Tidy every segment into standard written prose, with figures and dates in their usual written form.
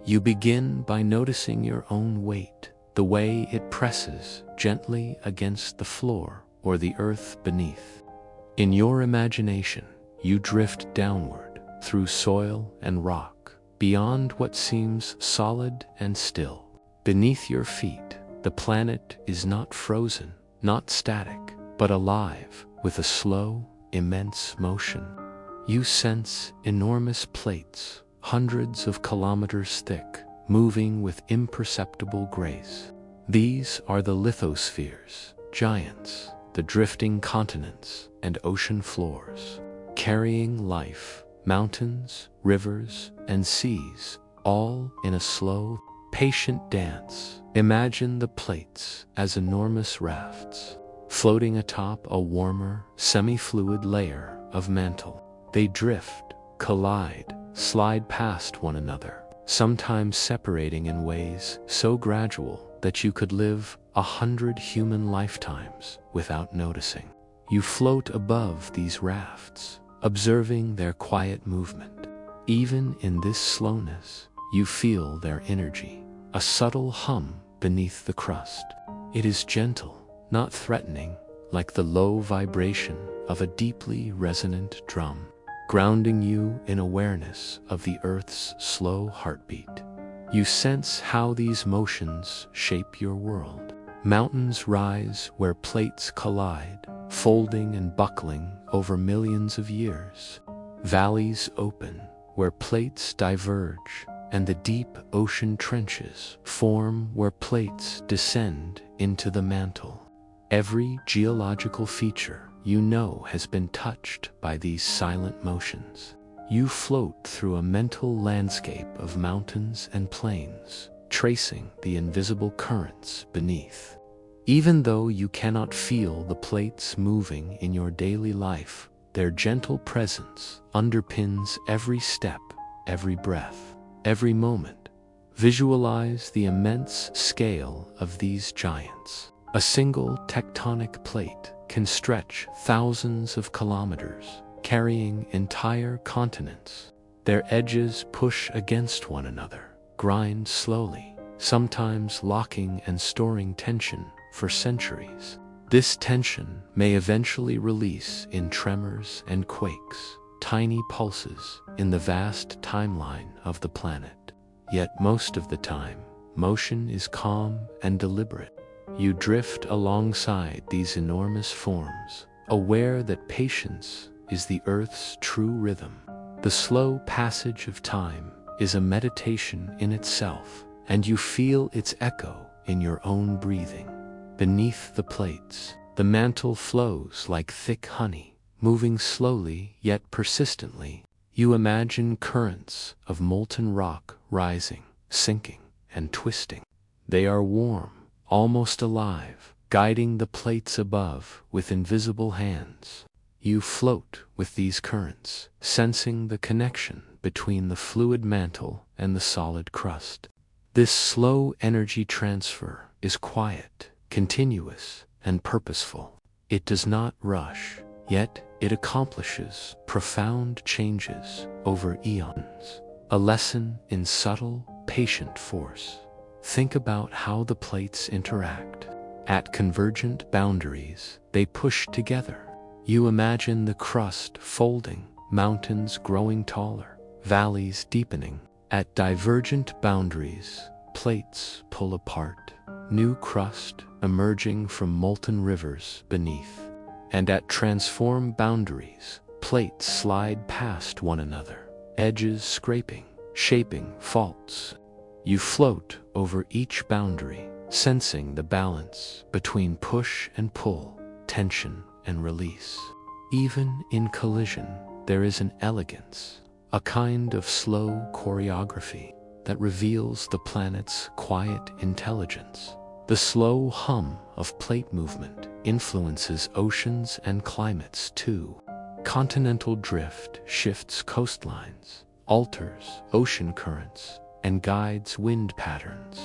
You begin by noticing your own weight, the way it presses gently against the floor or the earth beneath. In your imagination, you drift downward through soil and rock, beyond what seems solid and still. Beneath your feet, the planet is not frozen, not static, but alive with a slow, immense motion. You sense enormous plates, hundreds of kilometers thick, moving with imperceptible grace. These are the lithospheres, giants, the drifting continents and ocean floors, carrying life, mountains, rivers, and seas, all in a slow, patient dance. Imagine the plates as enormous rafts, floating atop a warmer, semi-fluid layer of mantle. They drift, collide, slide past one another, sometimes separating in ways so gradual that you could live 100 human lifetimes without noticing. You float above these rafts, observing their quiet movement. Even in this slowness, you feel their energy, a subtle hum beneath the crust. It is gentle, not threatening, like the low vibration of a deeply resonant drum, grounding you in awareness of the Earth's slow heartbeat. You sense how these motions shape your world. Mountains rise where plates collide, folding and buckling over millions of years. Valleys open where plates diverge, and the deep ocean trenches form where plates descend into the mantle. Every geological feature you know has been touched by these silent motions. You float through a mental landscape of mountains and plains, tracing the invisible currents beneath. Even though you cannot feel the plates moving in your daily life, their gentle presence underpins every step, every breath, every moment. Visualize the immense scale of these giants. A single tectonic plate can stretch thousands of kilometers, carrying entire continents. Their edges push against one another, grind slowly, sometimes locking and storing tension for centuries. This tension may eventually release in tremors and quakes, tiny pulses in the vast timeline of the planet. Yet most of the time, motion is calm and deliberate. You drift alongside these enormous forms, aware that patience is the Earth's true rhythm. The slow passage of time is a meditation in itself, and you feel its echo in your own breathing. Beneath the plates, the mantle flows like thick honey, moving slowly yet persistently. You imagine currents of molten rock rising, sinking, and twisting. They are warm, almost alive, guiding the plates above with invisible hands. You float with these currents, sensing the connection between the fluid mantle and the solid crust. This slow energy transfer is quiet, continuous, and purposeful. It does not rush, yet it accomplishes profound changes over eons. A lesson in subtle, patient force. Think about how the plates interact. At convergent boundaries, they push together. You imagine the crust folding, mountains growing taller, valleys deepening. At divergent boundaries, plates pull apart, new crust emerging from molten rivers beneath. And at transform boundaries, plates slide past one another, edges scraping, shaping faults. You float over each boundary, sensing the balance between push and pull, tension and release. Even in collision, there is an elegance, a kind of slow choreography that reveals the planet's quiet intelligence. The slow hum of plate movement influences oceans and climates too. Continental drift shifts coastlines, alters ocean currents, and guides wind patterns.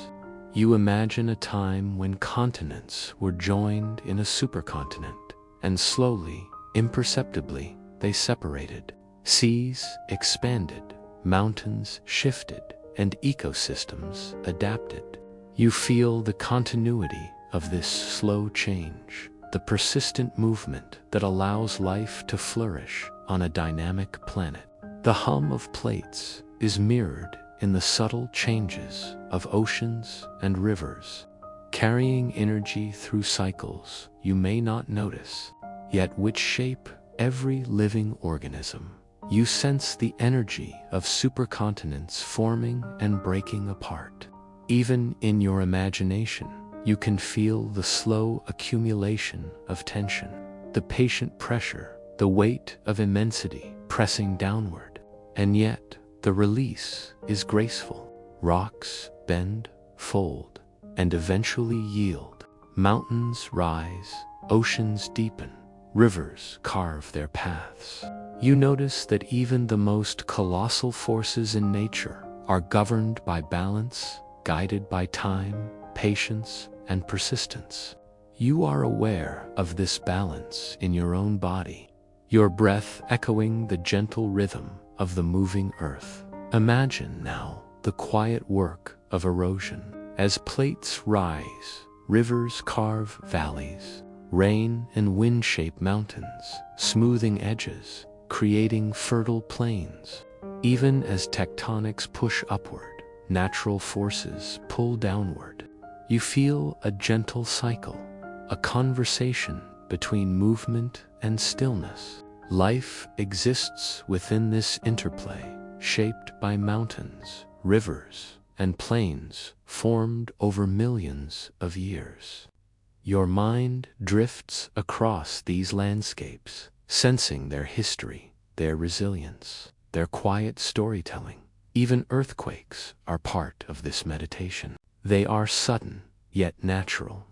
You imagine a time when continents were joined in a supercontinent, and slowly, imperceptibly, they separated. Seas expanded, mountains shifted, and ecosystems adapted. You feel the continuity of this slow change, the persistent movement that allows life to flourish on a dynamic planet. The hum of plates is mirrored in the subtle changes of oceans and rivers, carrying energy through cycles you may not notice, yet which shape every living organism. You sense the energy of supercontinents forming and breaking apart. Even in your imagination, you can feel the slow accumulation of tension, the patient pressure, the weight of immensity pressing downward. And yet, the release is graceful. Rocks bend, fold, and eventually yield. Mountains rise, oceans deepen, rivers carve their paths. You notice that even the most colossal forces in nature are governed by balance, guided by time, patience, and persistence. You are aware of this balance in your own body, your breath echoing the gentle rhythm of the moving earth. Imagine now the quiet work of erosion. As plates rise, rivers carve valleys, rain and wind shape mountains, smoothing edges, creating fertile plains. Even as tectonics push upward, natural forces pull downward. You feel a gentle cycle, a conversation between movement and stillness. Life exists within this interplay, shaped by mountains, rivers, and plains formed over millions of years. Your mind drifts across these landscapes, sensing their history, their resilience, their quiet storytelling. Even earthquakes are part of this meditation. They are sudden, yet natural.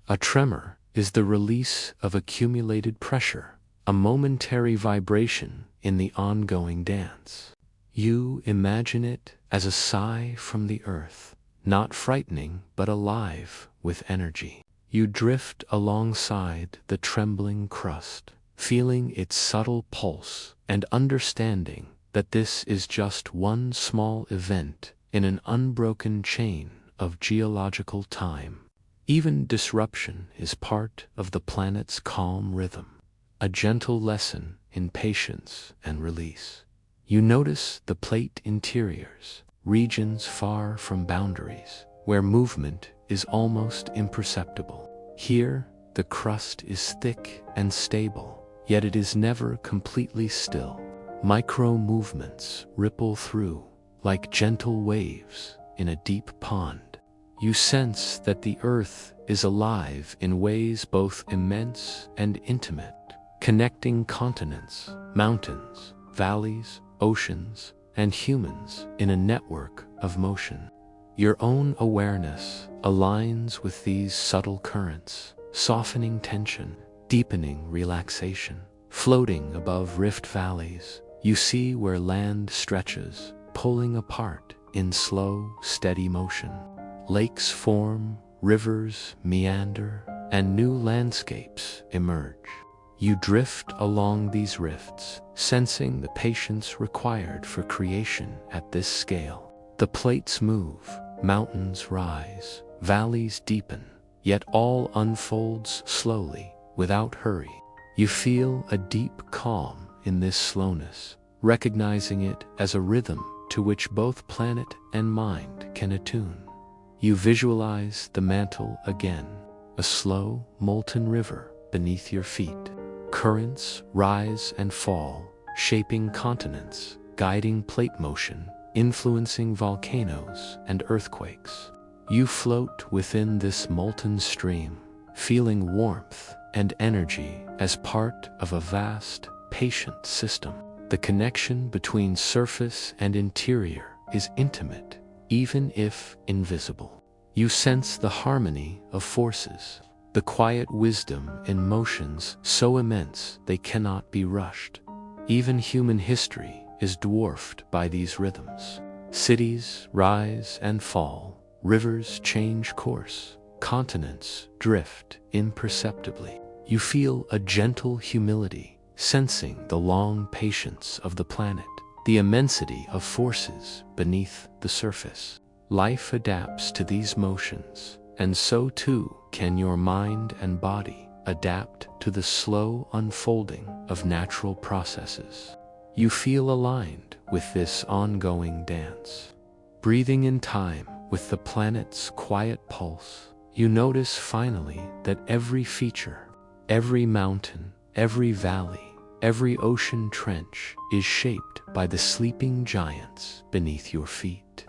A tremor is the release of accumulated pressure, a momentary vibration in the ongoing dance. You imagine it as a sigh from the earth, not frightening but alive with energy. You drift alongside the trembling crust, feeling its subtle pulse and understanding that this is just one small event in an unbroken chain of geological time. Even disruption is part of the planet's calm rhythm, a gentle lesson in patience and release. You notice the plate interiors, regions far from boundaries, where movement is almost imperceptible. Here, the crust is thick and stable, yet it is never completely still. Micro-movements ripple through, like gentle waves in a deep pond. You sense that the earth is alive in ways both immense and intimate, connecting continents, mountains, valleys, oceans, and humans in a network of motion. Your own awareness aligns with these subtle currents, softening tension, deepening relaxation. Floating above rift valleys, you see where land stretches, pulling apart in slow, steady motion. Lakes form, rivers meander, and new landscapes emerge. You drift along these rifts, sensing the patience required for creation at this scale. The plates move, mountains rise, valleys deepen, yet all unfolds slowly, without hurry. You feel a deep calm in this slowness, recognizing it as a rhythm to which both planet and mind can attune. You visualize the mantle again, a slow, molten river beneath your feet. Currents rise and fall, shaping continents, guiding plate motion, influencing volcanoes and earthquakes. You float within this molten stream, feeling warmth and energy as part of a vast, patient system. The connection between surface and interior is intimate, even if invisible. You sense the harmony of forces, the quiet wisdom in motions so immense they cannot be rushed. Even human history is dwarfed by these rhythms. Cities rise and fall, rivers change course, continents drift imperceptibly. You feel a gentle humility, sensing the long patience of the planet, the immensity of forces beneath the surface. Life adapts to these motions, and so too can your mind and body adapt to the slow unfolding of natural processes. You feel aligned with this ongoing dance. Breathing in time with the planet's quiet pulse, you notice finally that every feature, every mountain, every valley, every ocean trench is shaped by the sleeping giants beneath your feet.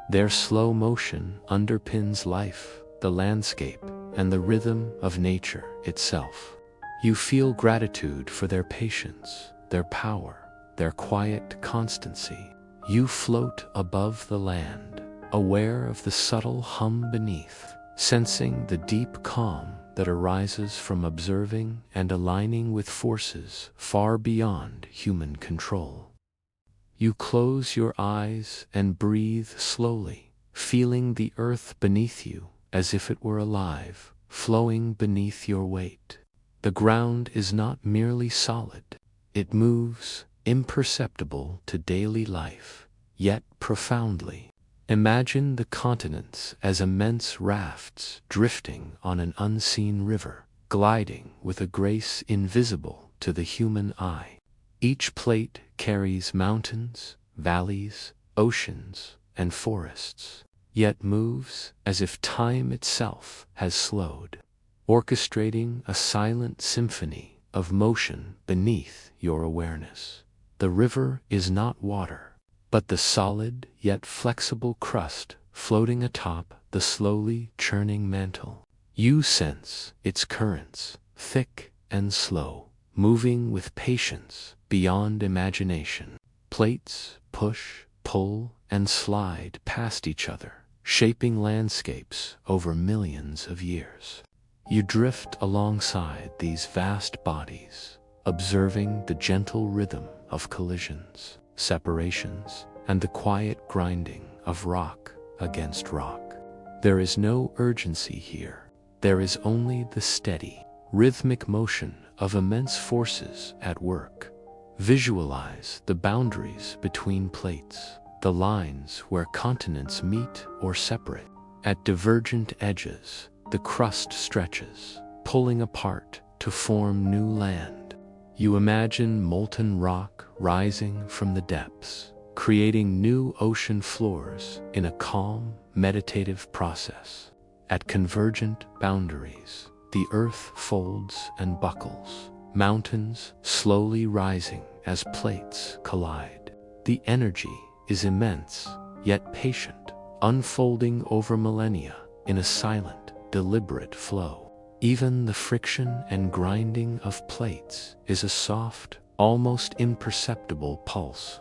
Their slow motion underpins life, the landscape, and the rhythm of nature itself. You feel gratitude for their patience, their power, their quiet constancy. You float above the land, aware of the subtle hum beneath, sensing the deep calm that arises from observing and aligning with forces far beyond human control. You close your eyes and breathe slowly, feeling the earth beneath you as if it were alive, flowing beneath your weight. The ground is not merely solid. It moves, imperceptible to daily life, yet profoundly. Imagine the continents as immense rafts drifting on an unseen river, gliding with a grace invisible to the human eye. Each plate carries mountains, valleys, oceans, and forests, yet moves as if time itself has slowed, orchestrating a silent symphony of motion beneath your awareness. The river is not water, but the solid yet flexible crust floating atop the slowly churning mantle. You sense its currents, thick and slow, moving with patience beyond imagination. Plates push, pull, and slide past each other, shaping landscapes over millions of years. You drift alongside these vast bodies, observing the gentle rhythm of collisions, separations, and the quiet grinding of rock against rock. There is no urgency here. There is only the steady, rhythmic motion of immense forces at work. Visualize the boundaries between plates, the lines where continents meet or separate. At divergent edges, the crust stretches, pulling apart to form new land. You imagine molten rock rising from the depths, creating new ocean floors in a calm, meditative process. At convergent boundaries, the earth folds and buckles, mountains slowly rising as plates collide. The energy is immense, yet patient, unfolding over millennia in a silent, deliberate flow. Even the friction and grinding of plates is a soft, almost imperceptible pulse.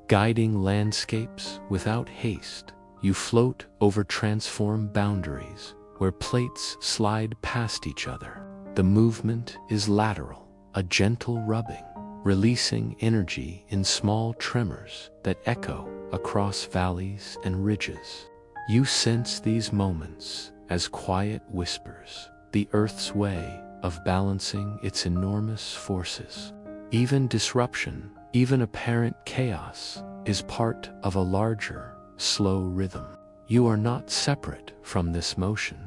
Guiding landscapes without haste, you float over transformed boundaries where plates slide past each other. The movement is lateral, a gentle rubbing, releasing energy in small tremors that echo across valleys and ridges. You sense these moments as quiet whispers, the earth's way of balancing its enormous forces. Even disruption, even apparent chaos, is part of a larger, slow rhythm. You are not separate from this motion.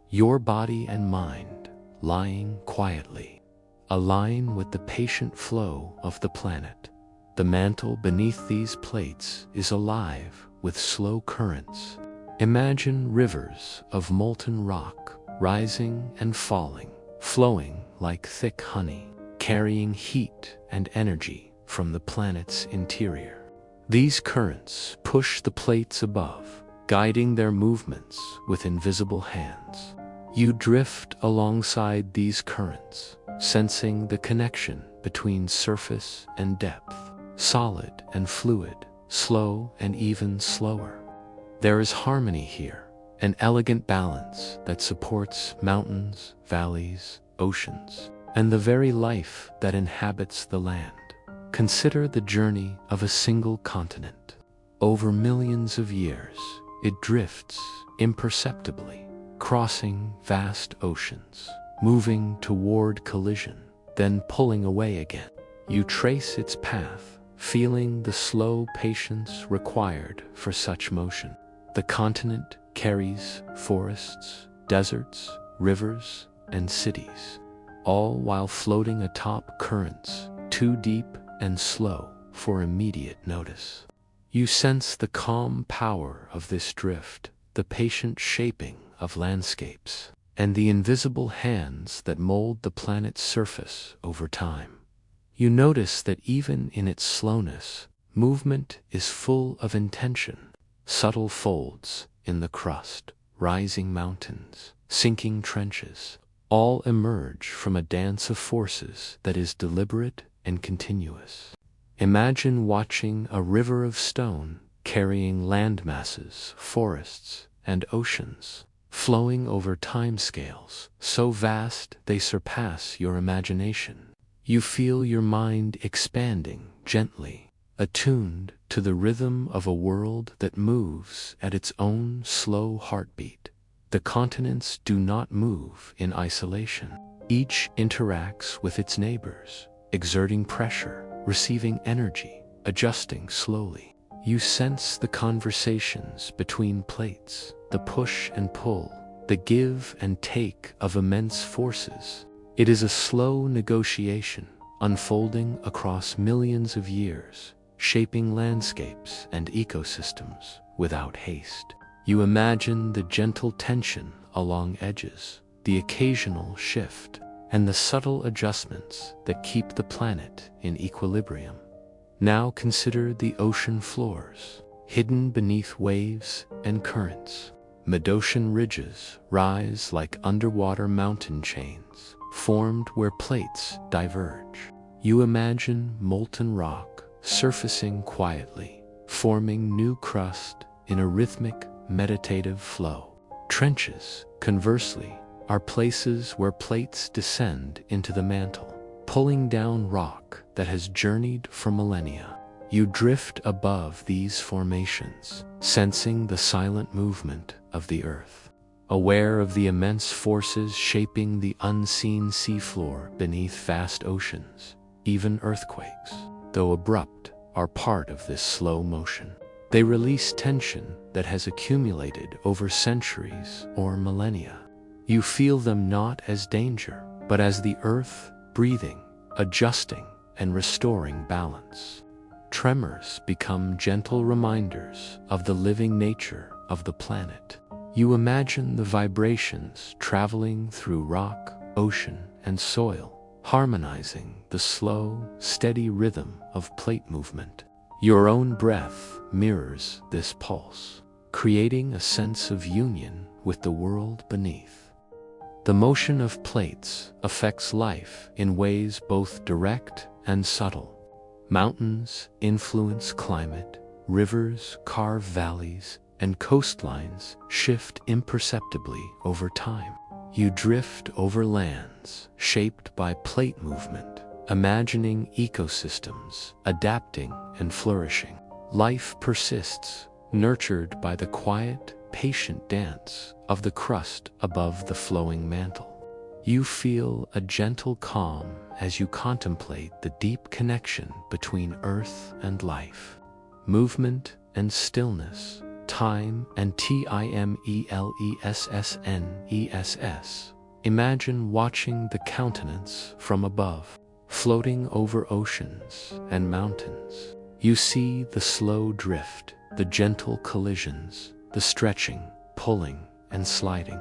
Your body and mind, lying quietly, align with the patient flow of the planet. The mantle beneath these plates is alive with slow currents. Imagine rivers of molten rock rising and falling, flowing like thick honey, carrying heat and energy from the planet's interior. These currents push the plates above, guiding their movements with invisible hands. You drift alongside these currents, sensing the connection between surface and depth, solid and fluid, slow and even slower. There is harmony here, an elegant balance that supports mountains, valleys, oceans, and the very life that inhabits the land. Consider the journey of a single continent. Over millions of years, it drifts imperceptibly, crossing vast oceans, moving toward collision, then pulling away again. You trace its path, feeling the slow patience required for such motion. The continent carries forests, deserts, rivers, and cities, all while floating atop currents too deep and slow for immediate notice. You sense the calm power of this drift, the patient shaping of landscapes, and the invisible hands that mold the planet's surface over time. You notice that even in its slowness, movement is full of intention. Subtle folds in the crust, rising mountains, sinking trenches, all emerge from a dance of forces that is deliberate and continuous. Imagine watching a river of stone carrying landmasses, forests, and oceans, flowing over timescales so vast they surpass your imagination. You feel your mind expanding gently, attuned to the rhythm of a world that moves at its own slow heartbeat. The continents do not move in isolation. Each interacts with its neighbors, exerting pressure, receiving energy, adjusting slowly. You sense the conversations between plates, the push and pull, the give and take of immense forces. It is a slow negotiation, unfolding across millions of years, shaping landscapes and ecosystems without haste. You imagine the gentle tension along edges, the occasional shift, and the subtle adjustments that keep the planet in equilibrium. Now consider the ocean floors, hidden beneath waves and currents. Mid-ocean ridges rise like underwater mountain chains, formed where plates diverge. You imagine molten rock surfacing quietly, forming new crust in a rhythmic, meditative flow. Trenches, conversely, are places where plates descend into the mantle, pulling down rock that has journeyed for millennia. You drift above these formations, sensing the silent movement of the earth, aware of the immense forces shaping the unseen seafloor beneath vast oceans. Even earthquakes, though abrupt, are part of this slow motion. They release tension that has accumulated over centuries or millennia. You feel them not as danger, but as the earth breathing, adjusting, and restoring balance. Tremors become gentle reminders of the living nature of the planet. You imagine the vibrations traveling through rock, ocean, and soil, harmonizing the slow, steady rhythm of plate movement. Your own breath mirrors this pulse, creating a sense of union with the world beneath. The motion of plates affects life in ways both direct and subtle. Mountains influence climate, rivers carve valleys, and coastlines shift imperceptibly over time. You drift over lands shaped by plate movement, imagining ecosystems adapting and flourishing. Life persists, nurtured by the quiet, patient dance of the crust above the flowing mantle. You feel a gentle calm as you contemplate the deep connection between earth and life. Movement and stillness, time and timelessness. Imagine watching the continents from above, floating over oceans and mountains. You see the slow drift, the gentle collisions, the stretching, pulling, and sliding.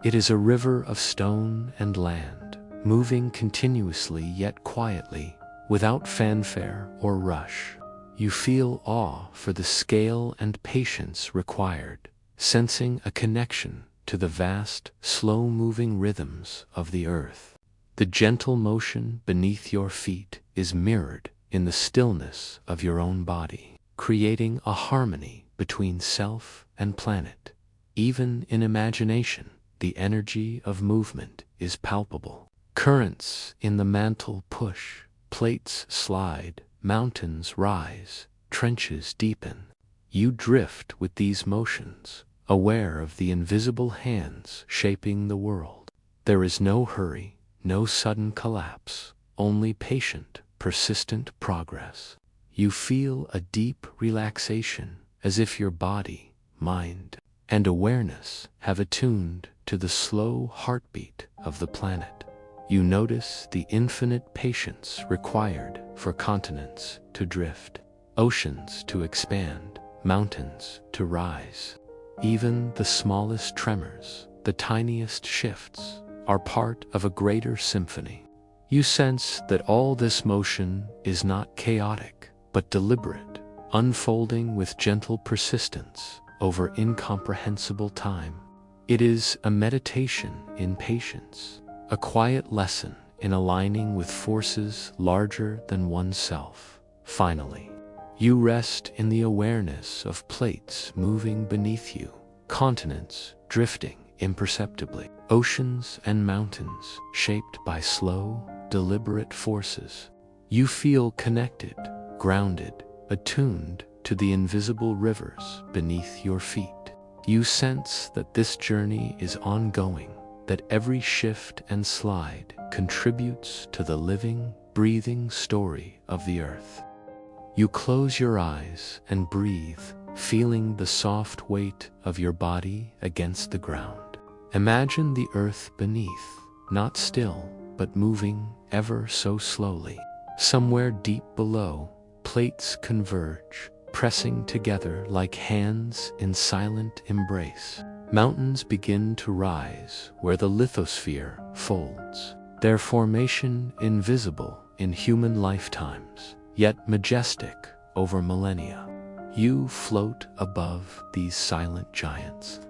It is a river of stone and land, moving continuously yet quietly, without fanfare or rush. You feel awe for the scale and patience required, sensing a connection to the vast, slow-moving rhythms of the earth. The gentle motion beneath your feet is mirrored in the stillness of your own body, creating a harmony between self and planet. Even in imagination, the energy of movement is palpable. Currents in the mantle push, plates slide, mountains rise, trenches deepen. You drift with these motions, aware of the invisible hands shaping the world. There is no hurry, no sudden collapse, only patient, persistent progress. you feel a deep relaxation, as if your body, mind, and awareness have attuned to the slow heartbeat of the planet. You notice the infinite patience required for continents to drift, oceans to expand, mountains to rise. Even the smallest tremors, the tiniest shifts, are part of a greater symphony. You sense that all this motion is not chaotic, but deliberate, unfolding with gentle persistence over incomprehensible time. It is a meditation in patience, a quiet lesson in aligning with forces larger than oneself. Finally, you rest in the awareness of plates moving beneath you, continents drifting imperceptibly, oceans and mountains shaped by slow, deliberate forces. You feel connected, grounded, attuned to the invisible rivers beneath your feet. You sense that this journey is ongoing, that every shift and slide contributes to the living, breathing story of the earth. You close your eyes and breathe, feeling the soft weight of your body against the ground. Imagine the earth beneath, not still, but moving ever so slowly. Somewhere deep below, plates converge, pressing together like hands in silent embrace. Mountains begin to rise where the lithosphere folds, their formation invisible in human lifetimes, yet majestic over millennia. You float above these silent giants,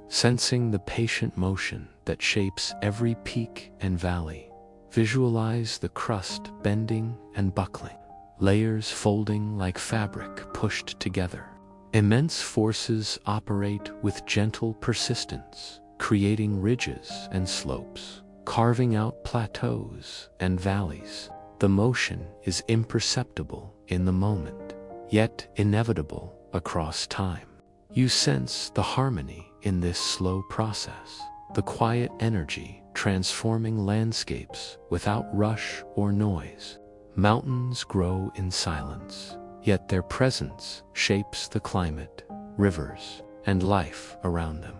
sensing the patient motion that shapes every peak and valley. Visualize the crust bending and buckling, layers folding like fabric pushed together. Immense forces operate with gentle persistence, creating ridges and slopes, carving out plateaus and valleys. The motion is imperceptible in the moment, yet inevitable across time. You sense the harmony in this slow process, the quiet energy transforming landscapes without rush or noise. Mountains grow in silence, yet their presence shapes the climate, rivers, and life around them.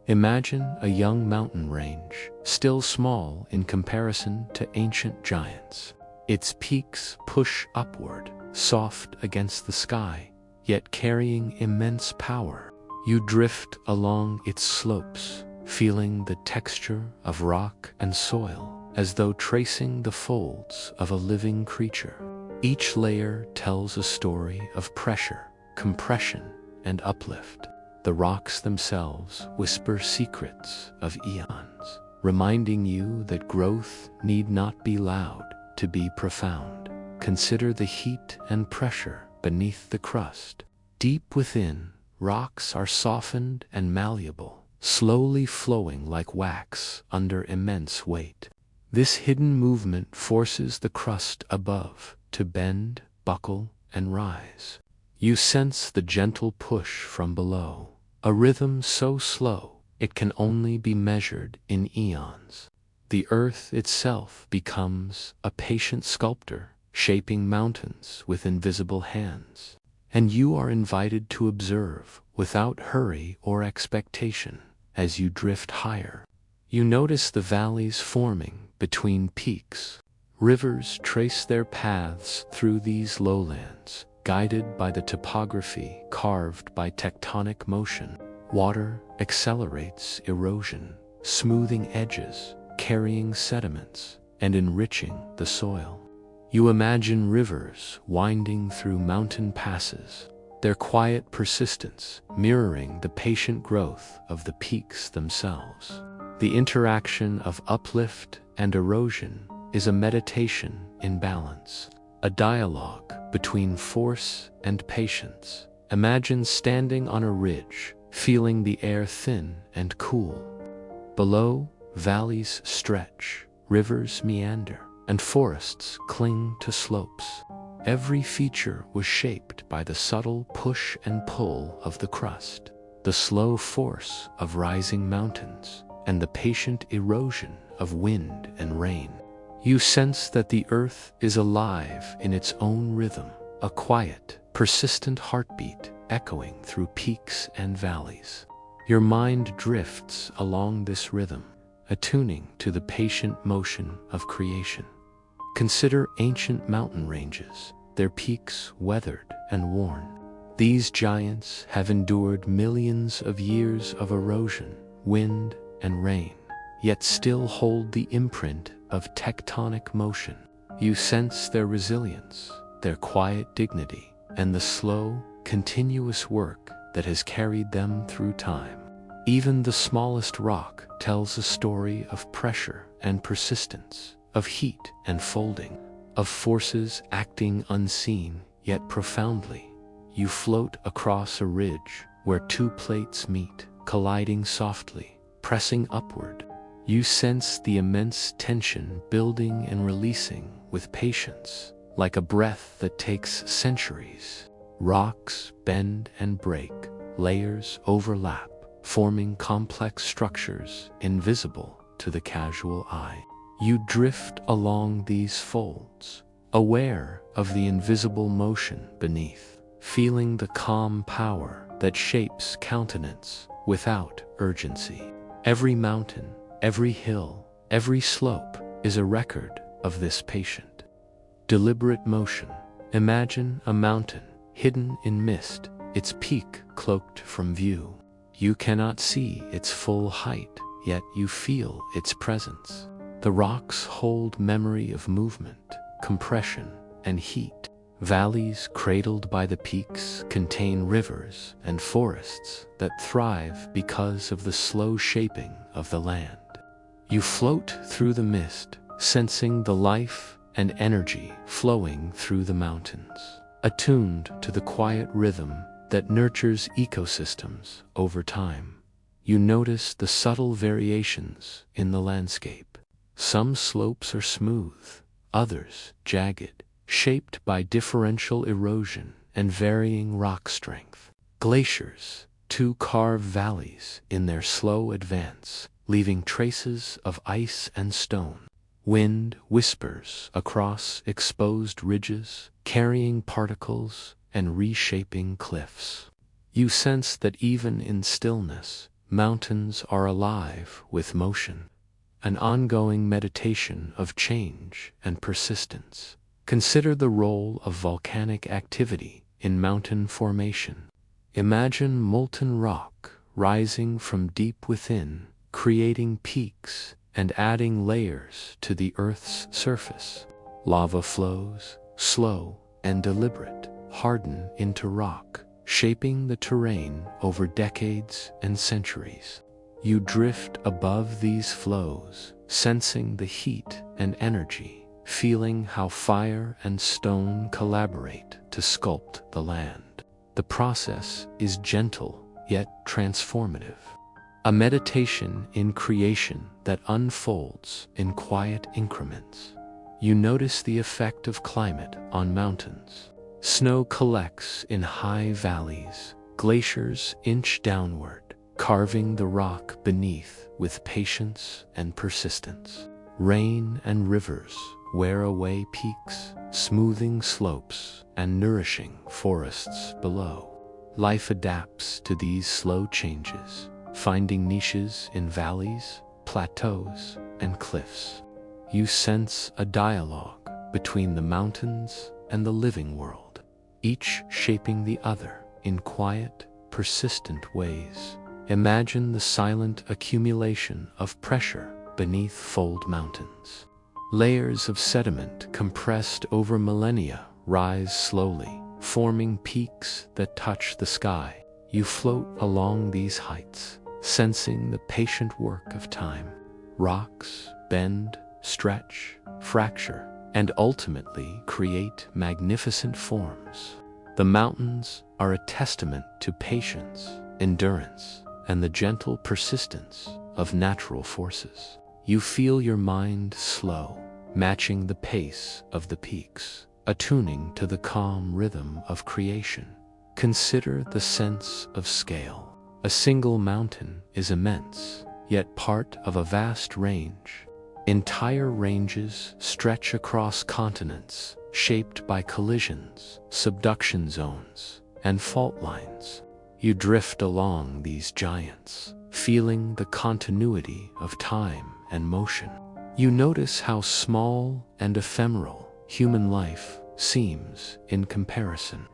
Imagine a young mountain range, still small in comparison to ancient giants. Its peaks push upward, soft against the sky, yet carrying immense power. You drift along its slopes, feeling the texture of rock and soil, as though tracing the folds of a living creature. Each layer tells a story of pressure, compression, and uplift. The rocks themselves whisper secrets of eons, reminding you that growth need not be loud to be profound. Consider the heat and pressure beneath the crust. Deep within, rocks are softened and malleable, slowly flowing like wax under immense weight. This hidden movement forces the crust above to bend, buckle, and rise. You sense the gentle push from below, a rhythm so slow it can only be measured in eons. The earth itself becomes a patient sculptor, shaping mountains with invisible hands. And you are invited to observe without hurry or expectation as you drift higher. You notice the valleys forming between peaks. Rivers trace their paths through these lowlands, guided by the topography carved by tectonic motion. Water accelerates erosion, smoothing edges, carrying sediments, and enriching the soil. You imagine rivers winding through mountain passes, their quiet persistence mirroring the patient growth of the peaks themselves. The interaction of uplift and erosion is a meditation in balance, a dialogue between force and patience. Imagine standing on a ridge, feeling the air thin and cool. Below, valleys stretch, rivers meander, and forests cling to slopes. Every feature was shaped by the subtle push and pull of the crust, the slow force of rising mountains, and the patient erosion of wind and rain. You sense that the earth is alive in its own rhythm, a quiet, persistent heartbeat echoing through peaks and valleys. Your mind drifts along this rhythm, attuning to the patient motion of creation. Consider ancient mountain ranges, their peaks weathered and worn. These giants have endured millions of years of erosion, wind, and rain, yet still hold the imprint of tectonic motion. You sense their resilience, their quiet dignity, and the slow, continuous work that has carried them through time. Even the smallest rock tells a story of pressure and persistence, of heat and folding, of forces acting unseen yet profoundly. You float across a ridge where two plates meet, colliding softly, pressing upward. You sense the immense tension building and releasing with patience, like a breath that takes centuries. Rocks bend and break, layers overlap, forming complex structures invisible to the casual eye. You drift along these folds, aware of the invisible motion beneath, feeling the calm power that shapes countenance without urgency. Every mountain, every hill, every slope is a record of this patient, deliberate motion. Imagine a mountain hidden in mist, its peak cloaked from view. You cannot see its full height, yet you feel its presence. The rocks hold memory of movement, compression, and heat. Valleys cradled by the peaks contain rivers and forests that thrive because of the slow shaping of the land. You float through the mist, sensing the life and energy flowing through the mountains, attuned to the quiet rhythm that nurtures ecosystems over time. You notice the subtle variations in the landscape. Some slopes are smooth, others jagged, shaped by differential erosion and varying rock strength. Glaciers, too, carve valleys in their slow advance, leaving traces of ice and stone. Wind whispers across exposed ridges, carrying particles and reshaping cliffs. You sense that even in stillness, mountains are alive with motion, an ongoing meditation of change and persistence. Consider the role of volcanic activity in mountain formation. Imagine molten rock rising from deep within, creating peaks and adding layers to the Earth's surface. Lava flows, slow and deliberate, harden into rock, shaping the terrain over decades and centuries. You drift above these flows, sensing the heat and energy, feeling how fire and stone collaborate to sculpt the land. The process is gentle yet transformative, a meditation in creation that unfolds in quiet increments. You notice the effect of climate on mountains. Snow collects in high valleys, glaciers inch downward, carving the rock beneath with patience and persistence. Rain and rivers wear away peaks, smoothing slopes and nourishing forests below. Life adapts to these slow changes, finding niches in valleys, plateaus, and cliffs. You sense a dialogue between the mountains and the living world, each shaping the other in quiet, persistent ways. Imagine the silent accumulation of pressure beneath fold mountains. Layers of sediment compressed over millennia rise slowly, forming peaks that touch the sky. You float along these heights, sensing the patient work of time. Rocks bend, stretch, fracture, and ultimately create magnificent forms. The mountains are a testament to patience, endurance, and the gentle persistence of natural forces. You feel your mind slow, matching the pace of the peaks, attuning to the calm rhythm of creation. Consider the sense of scale. A single mountain is immense, yet part of a vast range. Entire ranges stretch across continents, shaped by collisions, subduction zones, and fault lines. You drift along these giants, feeling the continuity of time and motion. You notice how small and ephemeral human life seems in comparison.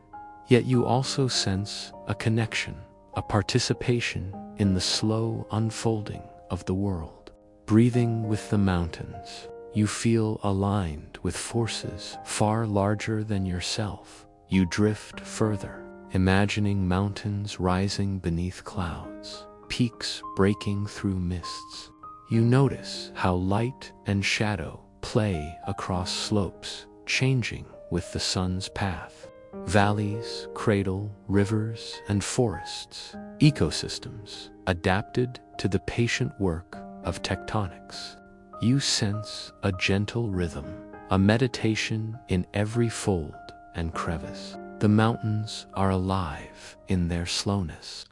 Yet you also sense a connection, a participation in the slow unfolding of the world. Breathing with the mountains, you feel aligned with forces far larger than yourself. You drift further, imagining mountains rising beneath clouds, peaks breaking through mists. You notice how light and shadow play across slopes, changing with the sun's path. Valleys cradle rivers and forests, ecosystems adapted to the patient work of tectonics. You sense a gentle rhythm, a meditation in every fold and crevice. The mountains are alive in their slowness,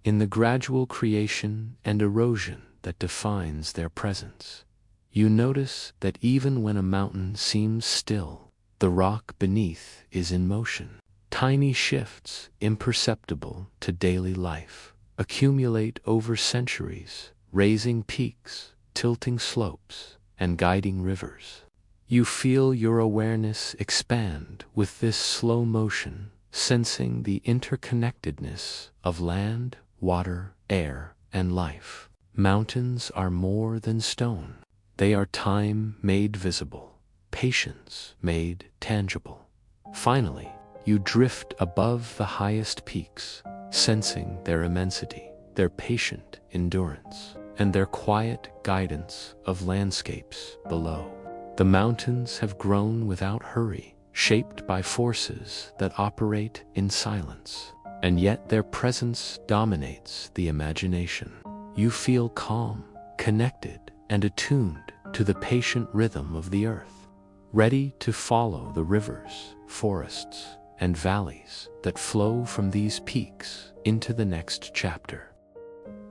in the gradual creation and erosion that defines their presence. You notice that even when a mountain seems still, the rock beneath is in motion. Tiny shifts, imperceptible to daily life, accumulate over centuries, raising peaks, tilting slopes, and guiding rivers. You feel your awareness expand with this slow motion, sensing the interconnectedness of land, water, air, and life. Mountains are more than stone. They are time made visible, patience made tangible. Finally, you drift above the highest peaks, sensing their immensity, their patient endurance, and their quiet guidance of landscapes below. The mountains have grown without hurry, shaped by forces that operate in silence, and yet their presence dominates the imagination. You feel calm, connected, and attuned to the patient rhythm of the earth, ready to follow the rivers, forests, and valleys that flow from these peaks into the next chapter.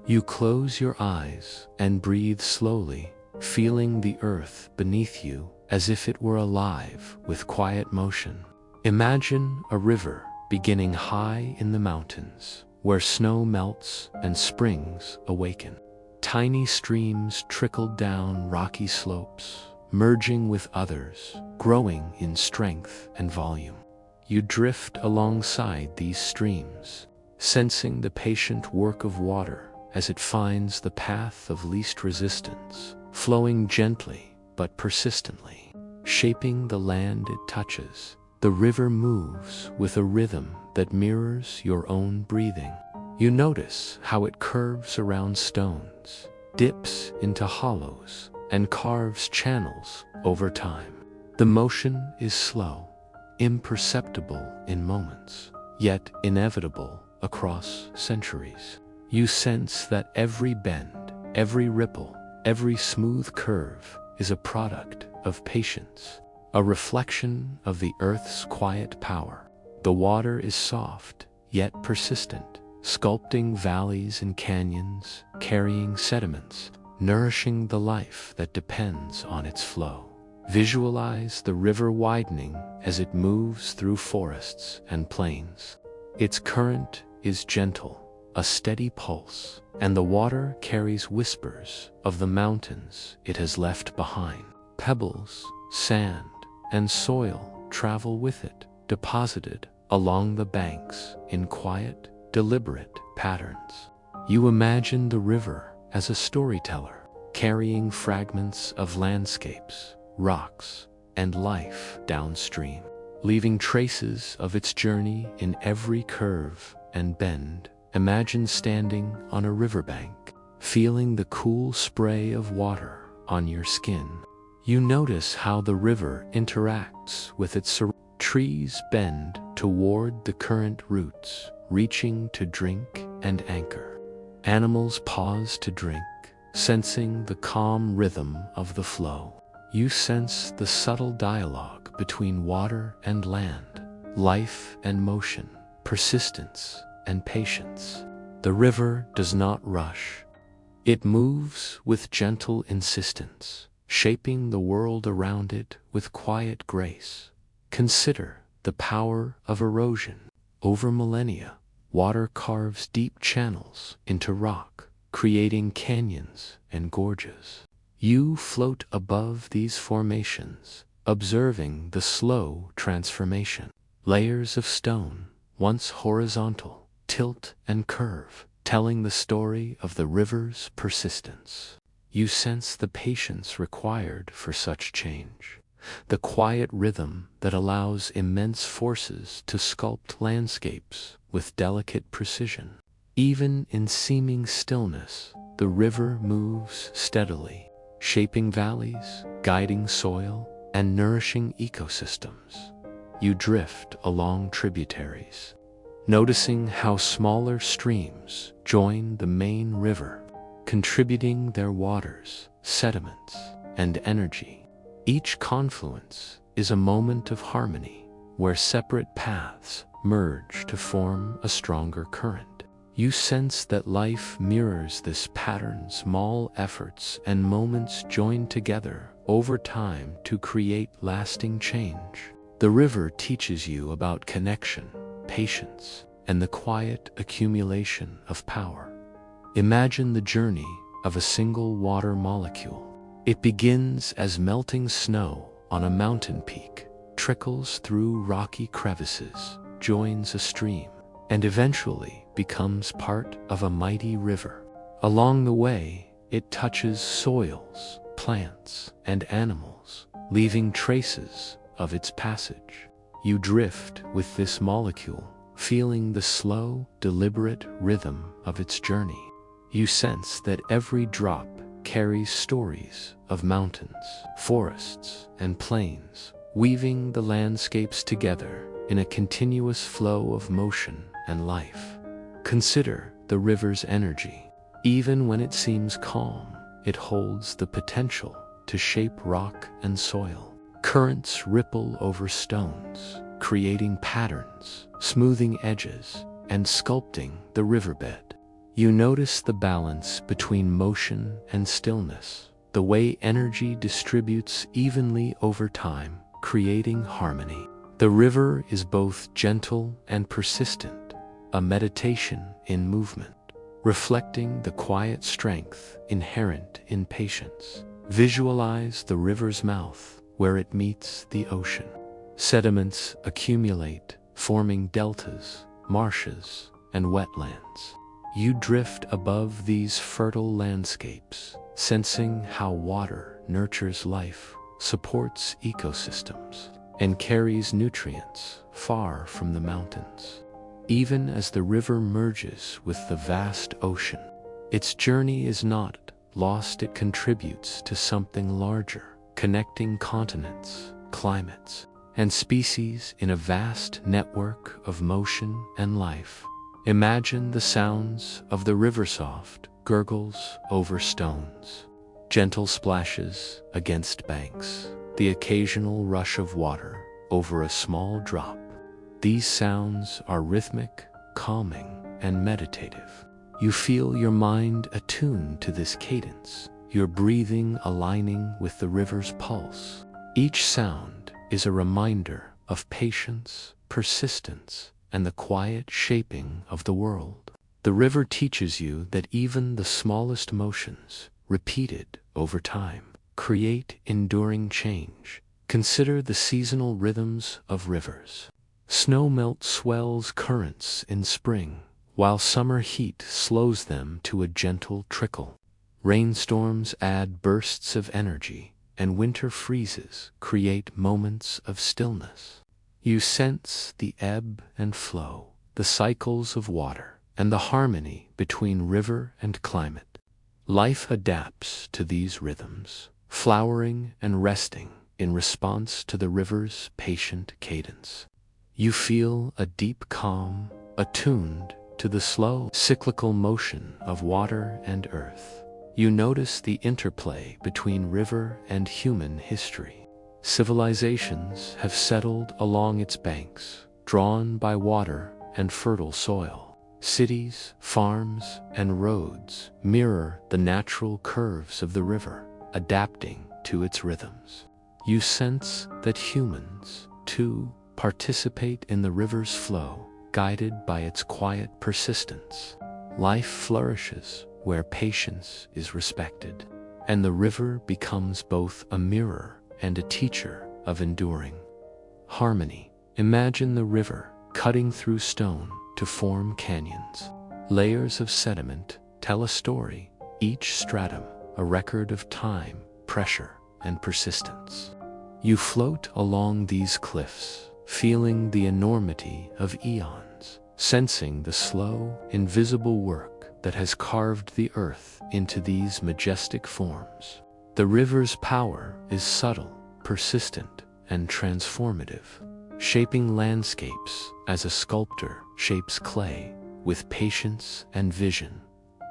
You close your eyes and breathe slowly, feeling the earth beneath you as if it were alive with quiet motion. Imagine a river beginning high in the mountains, where snow melts and springs awaken. Tiny streams trickle down rocky slopes, merging with others, growing in strength and volume. You drift alongside these streams, sensing the patient work of water as it finds the path of least resistance, flowing gently but persistently, shaping the land it touches. The river moves with a rhythm that mirrors your own breathing. You notice how it curves around stones, dips into hollows, and carves channels over time. The motion is slow, imperceptible in moments, yet inevitable across centuries. You sense that every bend, every ripple, every smooth curve is a product of patience, a reflection of the earth's quiet power. The water is soft, yet persistent, sculpting valleys and canyons, carrying sediments, nourishing the life that depends on its flow. Visualize the river widening as it moves through forests and plains. Its current is gentle, a steady pulse, and the water carries whispers of the mountains it has left behind. Pebbles, sand, and soil travel with it, deposited along the banks in quiet, deliberate patterns. You imagine the river as a storyteller, carrying fragments of landscapes, rocks, and life downstream, leaving traces of its journey in every curve and bend. Imagine standing on a riverbank, feeling the cool spray of water on your skin. You notice how the river interacts with its surroundings. Trees bend toward the current roots, reaching to drink and anchor. Animals pause to drink, sensing the calm rhythm of the flow. You sense the subtle dialogue between water and land, life and motion, persistence and patience. The river does not rush. It moves with gentle insistence, shaping the world around it with quiet grace. Consider the power of erosion. Over millennia, water carves deep channels into rock, creating canyons and gorges. You float above these formations, observing the slow transformation. Layers of stone, once horizontal, tilt and curve, telling the story of the river's persistence. You sense the patience required for such change, the quiet rhythm that allows immense forces to sculpt landscapes with delicate precision. Even in seeming stillness, the river moves steadily, shaping valleys, guiding soil, and nourishing ecosystems. You drift along tributaries, noticing how smaller streams join the main river, contributing their waters, sediments, and energy. Each confluence is a moment of harmony, where separate paths merge to form a stronger current. You sense that life mirrors this pattern. Small efforts and moments join together over time to create lasting change. The river teaches you about connection, patience, and the quiet accumulation of power. Imagine the journey of a single water molecule. It begins as melting snow on a mountain peak, trickles through rocky crevices, joins a stream, and eventually becomes part of a mighty river. Along the way, it touches soils, plants, and animals, leaving traces of its passage. You drift with this molecule, feeling the slow, deliberate rhythm of its journey. You sense that every drop carries stories of mountains, forests, and plains, weaving the landscapes together in a continuous flow of motion and life. Consider the river's energy. Even when it seems calm, it holds the potential to shape rock and soil. Currents ripple over stones, creating patterns, smoothing edges, and sculpting the riverbed. You notice the balance between motion and stillness, the way energy distributes evenly over time, creating harmony. The river is both gentle and persistent, a meditation in movement, reflecting the quiet strength inherent in patience. Visualize the river's mouth where it meets the ocean. Sediments accumulate, forming deltas, marshes, and wetlands. You drift above these fertile landscapes, sensing how water nurtures life, supports ecosystems, and carries nutrients far from the mountains. Even as the river merges with the vast ocean, its journey is not lost. It contributes to something larger, connecting continents, climates, and species in a vast network of motion and life. Imagine the sounds of the river: soft gurgles over stones, gentle splashes against banks, the occasional rush of water over a small drop. These sounds are rhythmic, calming, and meditative. You feel your mind attuned to this cadence, your breathing aligning with the river's pulse. Each sound is a reminder of patience, persistence, and the quiet shaping of the world. The river teaches you that even the smallest motions, repeated over time, create enduring change. Consider the seasonal rhythms of rivers. Snowmelt swells currents in spring, while summer heat slows them to a gentle trickle. Rainstorms add bursts of energy, and winter freezes create moments of stillness. You sense the ebb and flow, the cycles of water, and the harmony between river and climate. Life adapts to these rhythms, flowering and resting in response to the river's patient cadence. You feel a deep calm, attuned to the slow, cyclical motion of water and earth. You notice the interplay between river and human history. Civilizations have settled along its banks, drawn by water and fertile soil. Cities, farms, and roads mirror the natural curves of the river, adapting to its rhythms. You sense that humans, too, participate in the river's flow, guided by its quiet persistence. Life flourishes where patience is respected, and the river becomes both a mirror and a teacher of enduring harmony. Imagine the river cutting through stone to form canyons. Layers of sediment tell a story, each stratum a record of time, pressure, and persistence. You float along these cliffs, feeling the enormity of eons, sensing the slow, invisible work that has carved the earth into these majestic forms. The river's power is subtle, persistent, and transformative, shaping landscapes as a sculptor shapes clay with patience and vision.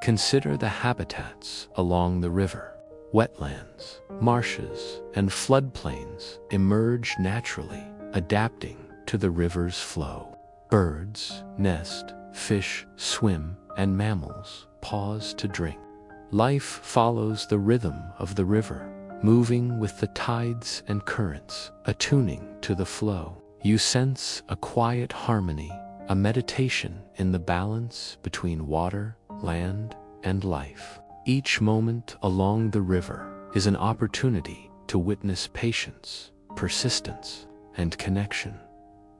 Consider the habitats along the river. Wetlands, marshes, and floodplains emerge naturally, adapting to the river's flow. Birds nest, fish swim, and mammals pause to drink. Life follows the rhythm of the river, moving with the tides and currents, attuning to the flow. You sense a quiet harmony, a meditation in the balance between water, land, and life. Each moment along the river is an opportunity to witness patience, persistence, and connection.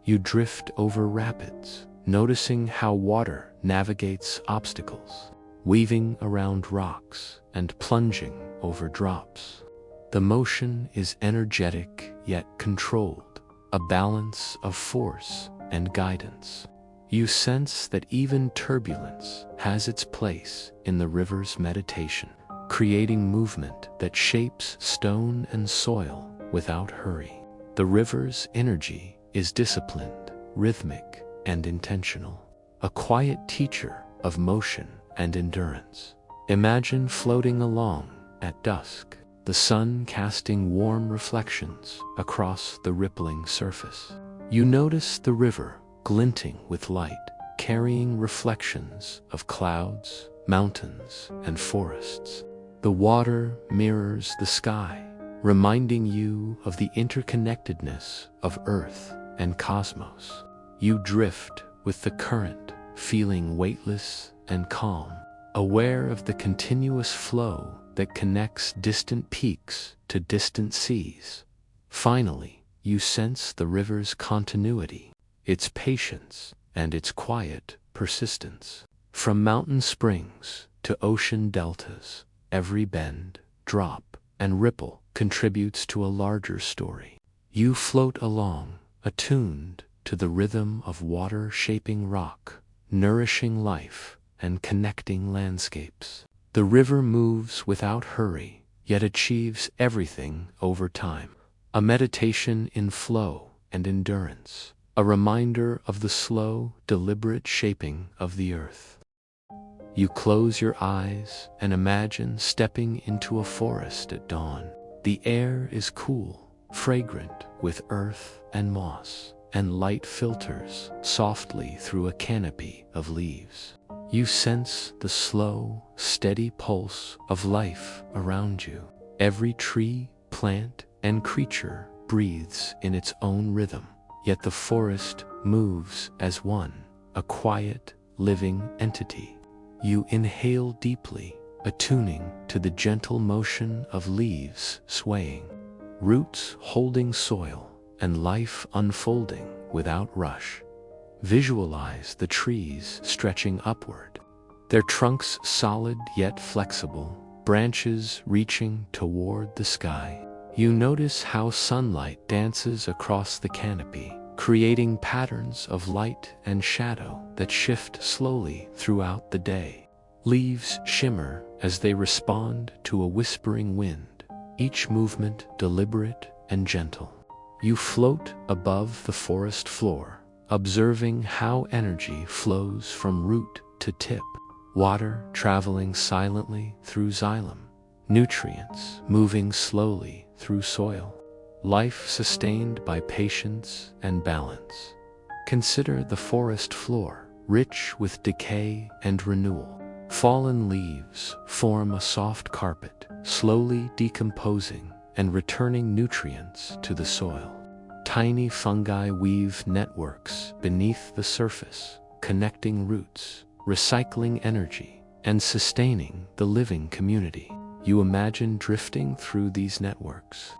You drift over rapids, noticing how water navigates obstacles, weaving around rocks and plunging over drops. The motion is energetic yet controlled, a balance of force and guidance. You sense that even turbulence has its place in the river's meditation, creating movement that shapes stone and soil without hurry. The river's energy is disciplined, rhythmic, and intentional, a quiet teacher of motion and endurance. Imagine floating along at dusk, the sun casting warm reflections across the rippling surface. You notice the river glinting with light, carrying reflections of clouds, mountains, and forests. The water mirrors the sky, reminding you of the interconnectedness of Earth and cosmos. You drift with the current, feeling weightless and calm, aware of the continuous flow that connects distant peaks to distant seas. Finally, you sense the river's continuity, its patience, and its quiet persistence. From mountain springs to ocean deltas, every bend, drop, and ripple contributes to a larger story. You float along, attuned to the rhythm of water shaping rock, nourishing life, and connecting landscapes. The river moves without hurry, yet achieves everything over time. A meditation in flow and endurance, a reminder of the slow, deliberate shaping of the earth. You close your eyes and imagine stepping into a forest at dawn. The air is cool, fragrant with earth and moss, and light filters softly through a canopy of leaves. You sense the slow, steady pulse of life around you. Every tree, plant, and creature breathes in its own rhythm, yet the forest moves as one, a quiet, living entity. You inhale deeply, attuning to the gentle motion of leaves swaying, roots holding soil, and life unfolding without rush. Visualize the trees stretching upward, their trunks solid yet flexible, branches reaching toward the sky. You notice how sunlight dances across the canopy, creating patterns of light and shadow that shift slowly throughout the day. Leaves shimmer as they respond to a whispering wind, each movement deliberate and gentle. You float above the forest floor, observing how energy flows from root to tip, water traveling silently through xylem, nutrients moving slowly through soil, life sustained by patience and balance. Consider the forest floor, rich with decay and renewal. Fallen leaves form a soft carpet, slowly decomposing and returning nutrients to the soil. Tiny fungi weave networks beneath the surface, connecting roots, recycling energy, and sustaining the living community. You imagine drifting through these networks,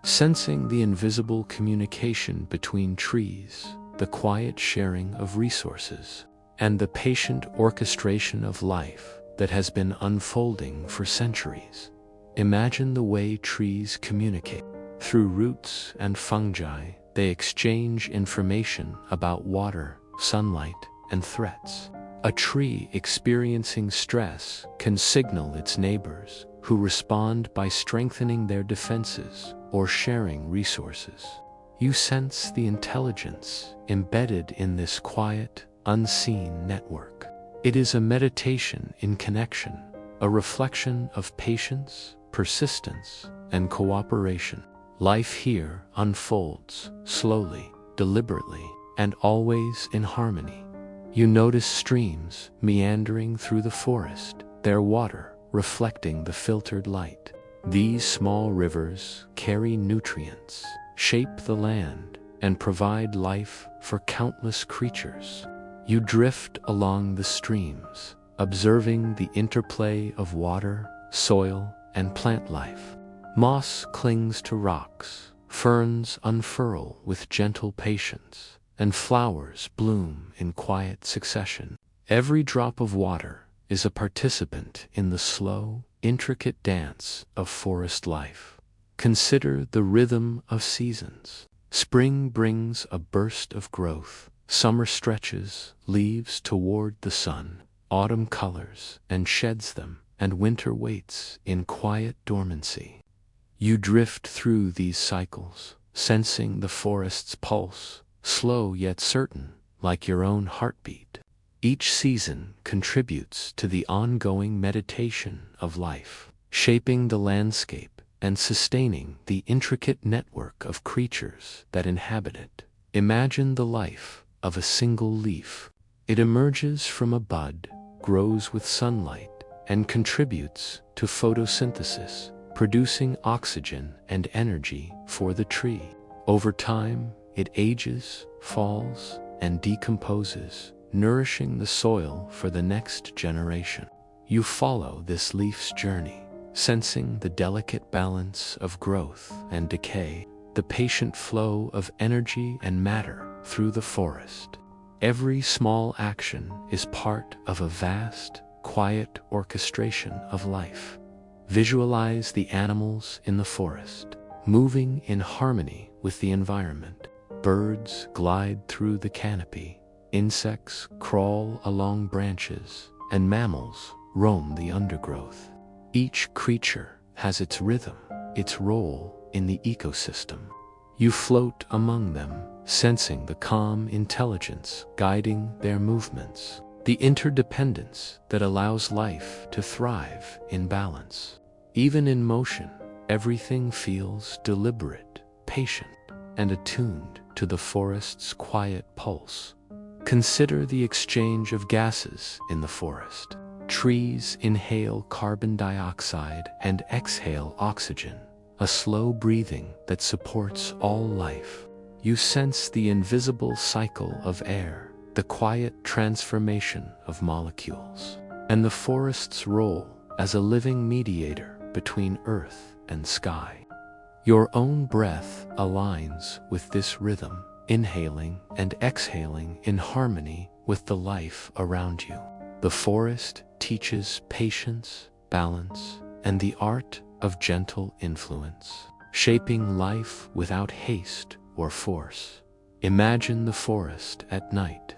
sensing the invisible communication between trees, the quiet sharing of resources, and the patient orchestration of life that has been unfolding for centuries. Imagine the way trees communicate. Through roots and fungi, they exchange information about water, sunlight, and threats. A tree experiencing stress can signal its neighbors, who respond by strengthening their defenses or sharing resources. You sense the intelligence embedded in this quiet, unseen network. It is a meditation in connection, a reflection of patience, persistence, and cooperation. Life here unfolds slowly, deliberately, and always in harmony. You notice streams meandering through the forest, their water reflecting the filtered light. These small rivers carry nutrients, shape the land, and provide life for countless creatures. You drift along the streams, observing the interplay of water, soil, and plant life. Moss clings to rocks, ferns unfurl with gentle patience, and flowers bloom in quiet succession. Every drop of water is a participant in the slow, intricate dance of forest life. Consider the rhythm of seasons. Spring brings a burst of growth, summer stretches leaves toward the sun, autumn colors and sheds them, and winter waits in quiet dormancy. You drift through these cycles, sensing the forest's pulse, slow yet certain, like your own heartbeat. Each season contributes to the ongoing meditation of life, shaping the landscape and sustaining the intricate network of creatures that inhabit it. Imagine the life of a single leaf. It emerges from a bud, grows with sunlight, and contributes to photosynthesis, producing oxygen and energy for the tree. Over time, it ages, falls, and decomposes, nourishing the soil for the next generation. You follow this leaf's journey, sensing the delicate balance of growth and decay, the patient flow of energy and matter through the forest. Every small action is part of a vast, quiet orchestration of life. Visualize the animals in the forest, moving in harmony with the environment. Birds glide through the canopy, insects crawl along branches, and mammals roam the undergrowth. Each creature has its rhythm, its role in the ecosystem. You float among them, sensing the calm intelligence guiding their movements, the interdependence that allows life to thrive in balance. Even in motion, everything feels deliberate, patient, and attuned to the forest's quiet pulse. Consider the exchange of gases in the forest. Trees inhale carbon dioxide and exhale oxygen, a slow breathing that supports all life. You sense the invisible cycle of air, the quiet transformation of molecules, and the forest's role as a living mediator between earth and sky. Your own breath aligns with this rhythm, inhaling and exhaling in harmony with the life around you. The forest teaches patience, balance, and the art of gentle influence, shaping life without haste or force. Imagine the forest at night.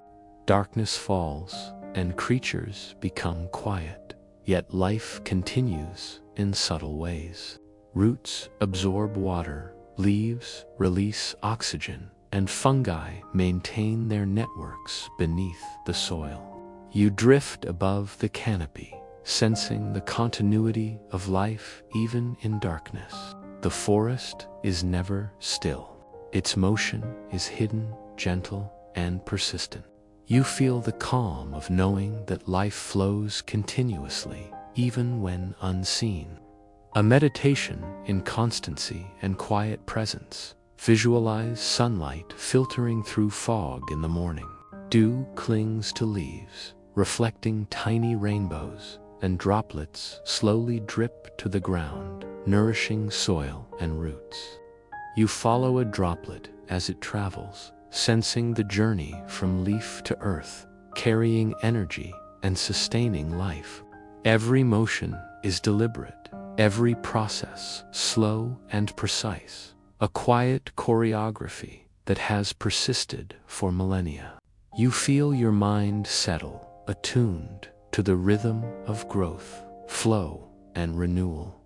Darkness falls and creatures become quiet, yet life continues in subtle ways. Roots absorb water, leaves release oxygen, and fungi maintain their networks beneath the soil. You drift above the canopy, sensing the continuity of life even in darkness. The forest is never still. Its motion is hidden, gentle, and persistent. You feel the calm of knowing that life flows continuously, even when unseen. A meditation in constancy and quiet presence. Visualize sunlight filtering through fog in the morning. Dew clings to leaves, reflecting tiny rainbows, and droplets slowly drip to the ground, nourishing soil and roots. You follow a droplet as it travels, sensing the journey from leaf to earth, carrying energy and sustaining life. Every motion is deliberate, every process slow and precise, a quiet choreography that has persisted for millennia. You feel your mind settle, attuned to the rhythm of growth, flow, and renewal.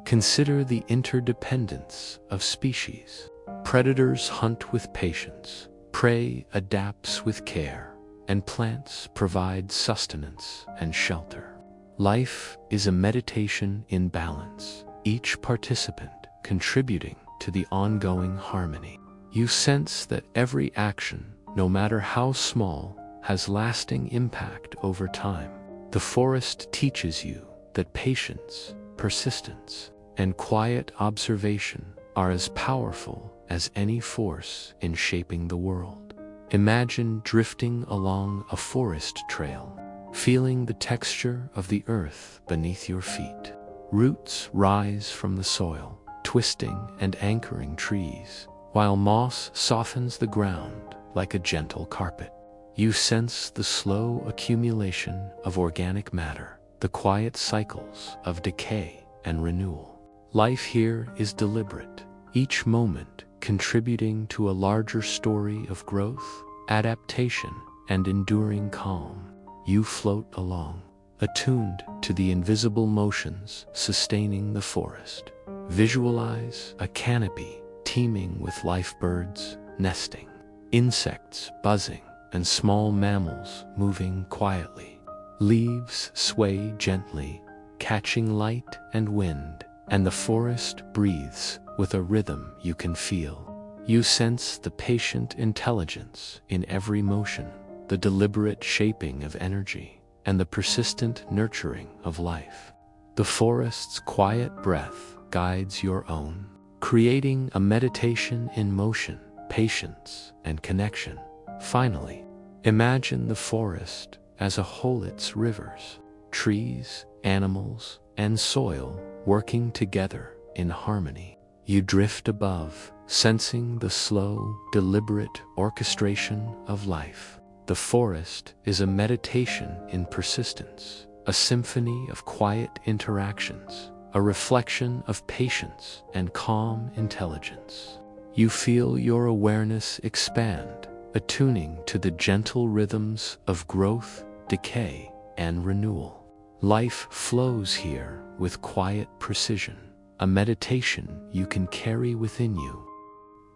Consider the interdependence of species. Predators hunt with patience, prey adapts with care, and plants provide sustenance and shelter. Life is a meditation in balance, each participant contributing to the ongoing harmony. You sense that every action, no matter how small, has lasting impact over time. The forest teaches you that patience, persistence, and quiet observation are as powerful as any force in shaping the world. Imagine drifting along a forest trail, feeling the texture of the earth beneath your feet. Roots rise from the soil, twisting and anchoring trees, while moss softens the ground like a gentle carpet. You sense the slow accumulation of organic matter, the quiet cycles of decay and renewal. Life here is deliberate, each moment contributing to a larger story of growth, adaptation, and enduring calm. You float along, attuned to the invisible motions sustaining the forest. Visualize a canopy teeming with life birds nesting, insects buzzing, and small mammals moving quietly. Leaves sway gently, catching light and wind, and the forest breathes with a rhythm you can feel. You sense the patient intelligence in every motion, the deliberate shaping of energy, and the persistent nurturing of life. The forest's quiet breath guides your own, creating a meditation in motion, patience, and connection. Finally, imagine the forest as a whole, its rivers, trees, animals, and soil working together in harmony. You drift above, sensing the slow, deliberate orchestration of life. The forest is a meditation in persistence, a symphony of quiet interactions, a reflection of patience and calm intelligence. You feel your awareness expand, attuning to the gentle rhythms of growth, decay, and renewal. Life flows here with quiet precision, a meditation you can carry within you.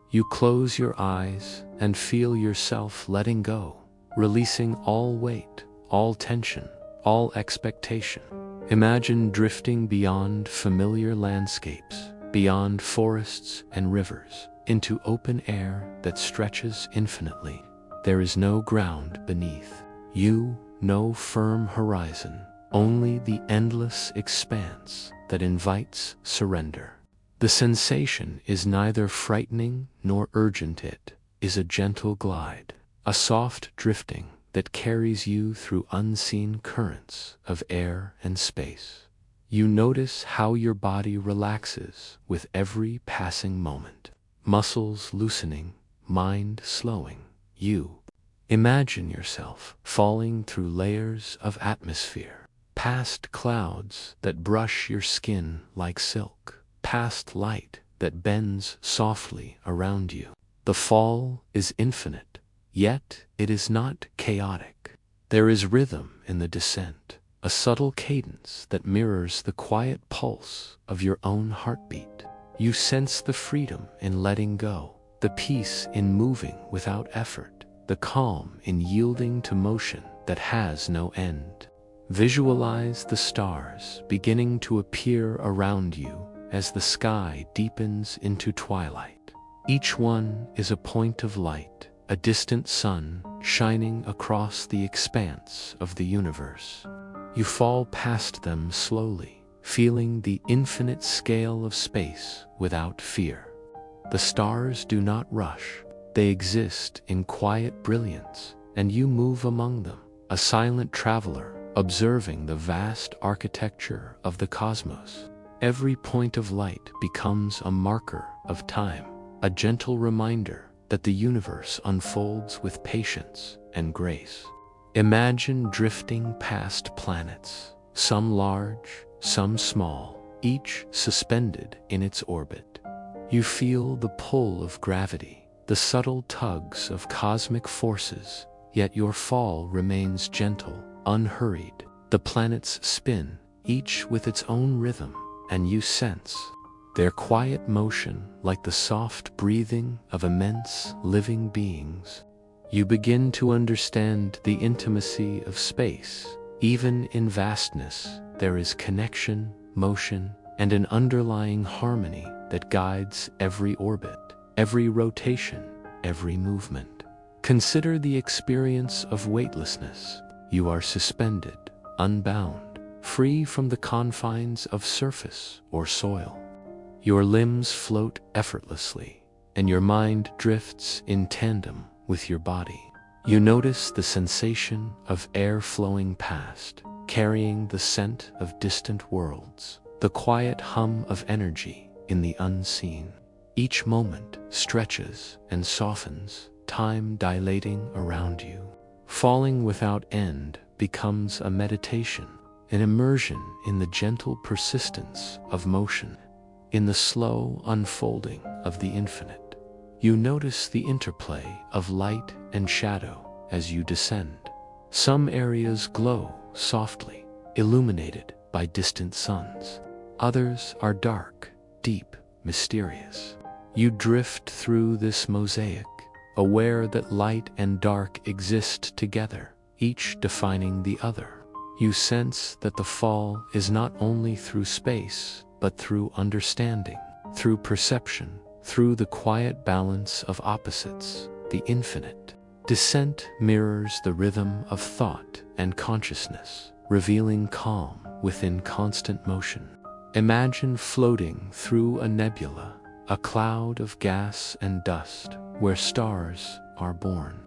You close your eyes and feel yourself letting go, releasing all weight, all tension, all expectation. Imagine drifting beyond familiar landscapes, beyond forests and rivers, into open air that stretches infinitely. There is no ground beneath you, no firm horizon, only the endless expanse that invites surrender. The sensation is neither frightening nor urgent. It is a gentle glide, a soft drifting that carries you through unseen currents of air and space. You notice how your body relaxes with every passing moment, muscles loosening, mind slowing. You imagine yourself falling through layers of atmosphere, past clouds that brush your skin like silk, past light that bends softly around you. The fall is infinite, yet it is not chaotic. There is rhythm in the descent, a subtle cadence that mirrors the quiet pulse of your own heartbeat. You sense the freedom in letting go, the peace in moving without effort, the calm in yielding to motion that has no end. Visualize the stars beginning to appear around you as the sky deepens into twilight. Each one is a point of light, a distant sun shining across the expanse of the universe. You fall past them slowly, feeling the infinite scale of space without fear. The stars do not rush. They exist in quiet brilliance, and you move among them, a silent traveler, observing the vast architecture of the cosmos. Every point of light becomes a marker of time, a gentle reminder that the universe unfolds with patience and grace. Imagine drifting past planets, some large, some small, each suspended in its orbit. You feel the pull of gravity, the subtle tugs of cosmic forces, yet your fall remains gentle, unhurried. The planets spin, each with its own rhythm, and you sense their quiet motion like the soft breathing of immense living beings. You begin to understand the intimacy of space. Even in vastness, there is connection, motion, and an underlying harmony that guides every orbit, every rotation, every movement. Consider the experience of weightlessness. You are suspended, unbound, free from the confines of surface or soil. Your limbs float effortlessly, and your mind drifts in tandem with your body. You notice the sensation of air flowing past, carrying the scent of distant worlds, the quiet hum of energy in the unseen. Each moment stretches and softens, time dilating around you. Falling without end becomes a meditation, an immersion in the gentle persistence of motion, in the slow unfolding of the infinite. You notice the interplay of light and shadow as you descend. Some areas glow softly, illuminated by distant suns. Others are dark, deep, mysterious. You drift through this mosaic, aware that light and dark exist together, each defining the other. You sense that the fall is not only through space, but through understanding, through perception, through the quiet balance of opposites, the infinite. Descent mirrors the rhythm of thought and consciousness, revealing calm within constant motion. Imagine floating through a nebula, a cloud of gas and dust, where stars are born.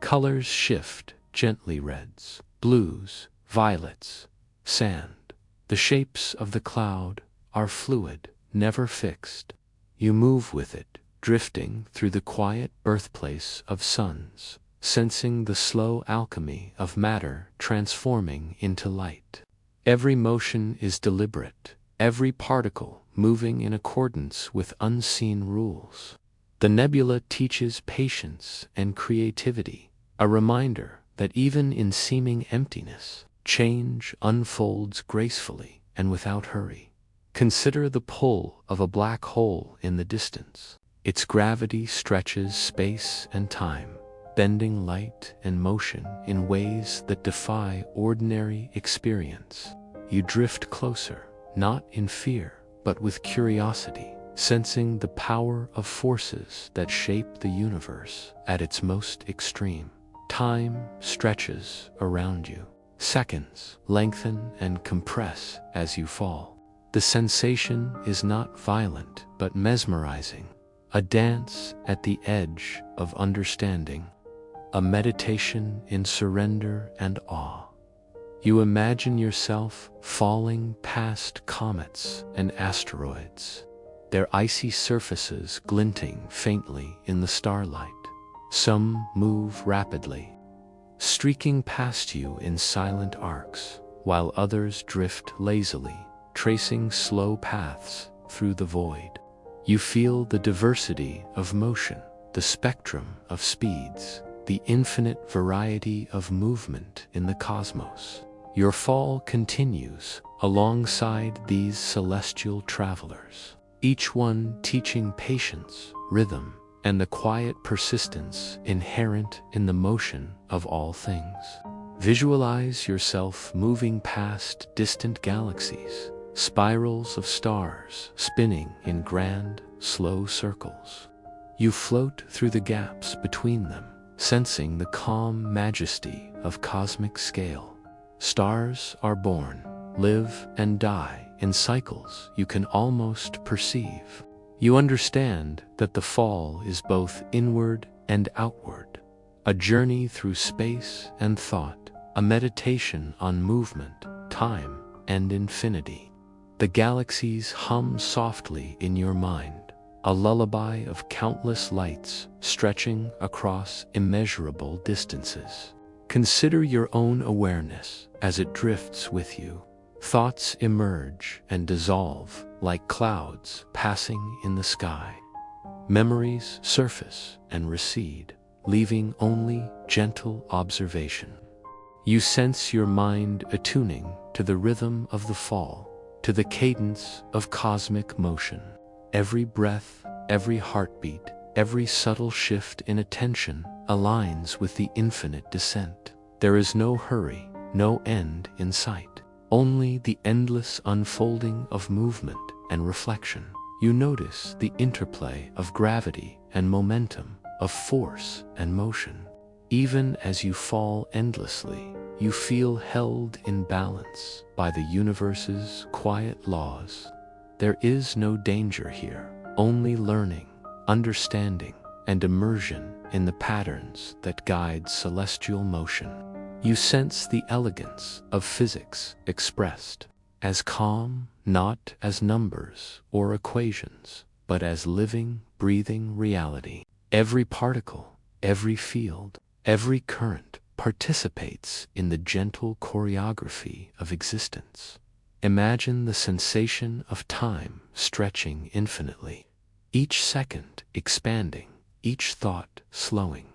Colors shift, gently reds, blues, violets, sand. The shapes of the cloud are fluid, never fixed. You move with it, drifting through the quiet birthplace of suns, sensing the slow alchemy of matter transforming into light. Every motion is deliberate, every particle moving in accordance with unseen rules. The nebula teaches patience and creativity, a reminder that even in seeming emptiness, change unfolds gracefully and without hurry. Consider the pull of a black hole in the distance. Its gravity stretches space and time, bending light and motion in ways that defy ordinary experience. You drift closer, not in fear, but with curiosity, sensing the power of forces that shape the universe at its most extreme. Time stretches around you. Seconds lengthen and compress as you fall. The sensation is not violent, but mesmerizing, a dance at the edge of understanding, a meditation in surrender and awe. You imagine yourself falling past comets and asteroids, their icy surfaces glinting faintly in the starlight. Some move rapidly, streaking past you in silent arcs, while others drift lazily, tracing slow paths through the void. You feel the diversity of motion, the spectrum of speeds, the infinite variety of movement in the cosmos. Your fall continues alongside these celestial travelers, each one teaching patience, rhythm, and the quiet persistence inherent in the motion of all things. Visualize yourself moving past distant galaxies, spirals of stars spinning in grand, slow circles. You float through the gaps between them, sensing the calm majesty of cosmic scale. Stars are born, live and die in cycles you can almost perceive. You understand that the fall is both inward and outward, a journey through space and thought, a meditation on movement, time, and infinity. The galaxies hum softly in your mind, a lullaby of countless lights stretching across immeasurable distances. Consider your own awareness as it drifts with you. Thoughts emerge and dissolve like clouds passing in the sky. Memories surface and recede, leaving only gentle observation. You sense your mind attuning to the rhythm of the fall, to the cadence of cosmic motion. Every breath, every heartbeat, every subtle shift in attention aligns with the infinite descent. There is no hurry, no end in sight, only the endless unfolding of movement and reflection. You notice the interplay of gravity and momentum, of force and motion. Even as you fall endlessly, you feel held in balance by the universe's quiet laws. There is no danger here, only learning, understanding, and immersion in the patterns that guide celestial motion. You sense the elegance of physics expressed as calm, not as numbers or equations, but as living, breathing reality. Every particle, every field, every current participates in the gentle choreography of existence. Imagine the sensation of time stretching infinitely, each second expanding, each thought slowing.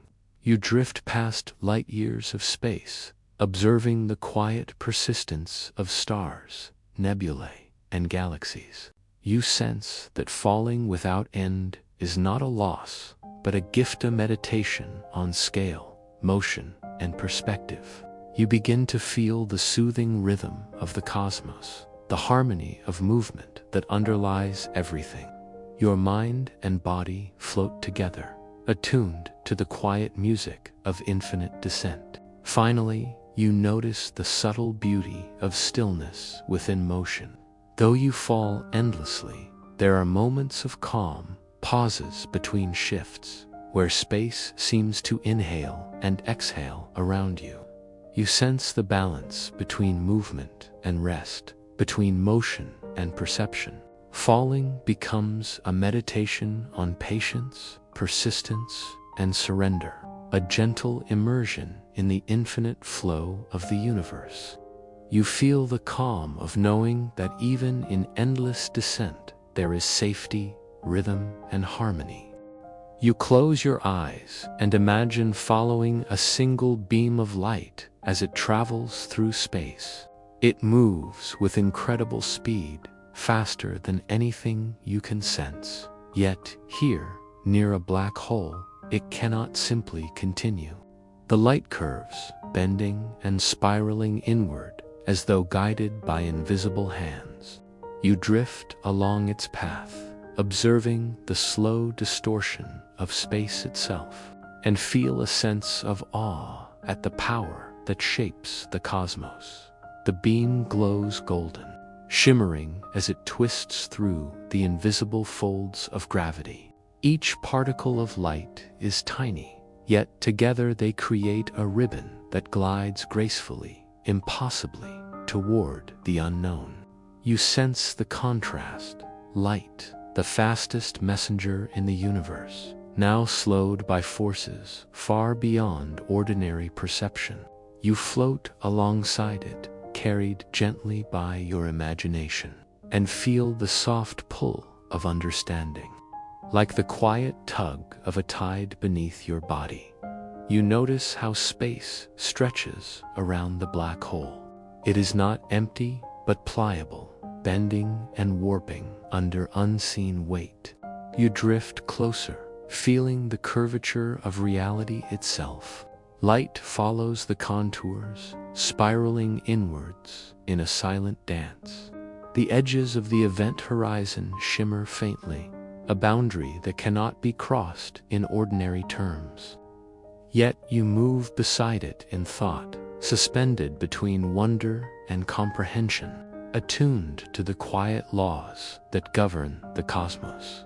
You drift past light years of space, observing the quiet persistence of stars, nebulae, and galaxies. You sense that falling without end is not a loss, but a gift, a meditation on scale, motion, and perspective. You begin to feel the soothing rhythm of the cosmos, the harmony of movement that underlies everything. Your mind and body float together, attuned to the quiet music of infinite descent. Finally, you notice the subtle beauty of stillness within motion. Though you fall endlessly, there are moments of calm, pauses between shifts, where space seems to inhale and exhale around you. You sense the balance between movement and rest, between motion and perception. Falling becomes a meditation on patience, persistence, and surrender, a gentle immersion in the infinite flow of the universe. You feel the calm of knowing that even in endless descent, there is safety, rhythm, and harmony. You close your eyes and imagine following a single beam of light as it travels through space. It moves with incredible speed, faster than anything you can sense. Yet here, near a black hole, it cannot simply continue. The light curves, bending and spiraling inward as though guided by invisible hands. You drift along its path, observing the slow distortion of space itself, and feel a sense of awe at the power that shapes the cosmos. The beam glows golden, shimmering as it twists through the invisible folds of gravity. Each particle of light is tiny, yet together they create a ribbon that glides gracefully, impossibly, toward the unknown. You sense the contrast. Light, the fastest messenger in the universe, now slowed by forces far beyond ordinary perception. You float alongside it, carried gently by your imagination, and feel the soft pull of understanding. Like the quiet tug of a tide beneath your body, you notice how space stretches around the black hole. It is not empty, but pliable, bending and warping under unseen weight. You drift closer, feeling the curvature of reality itself. Light follows the contours, spiraling inwards in a silent dance. The edges of the event horizon shimmer faintly, a boundary that cannot be crossed in ordinary terms. Yet you move beside it in thought, suspended between wonder and comprehension. attuned to the quiet laws that govern the cosmos.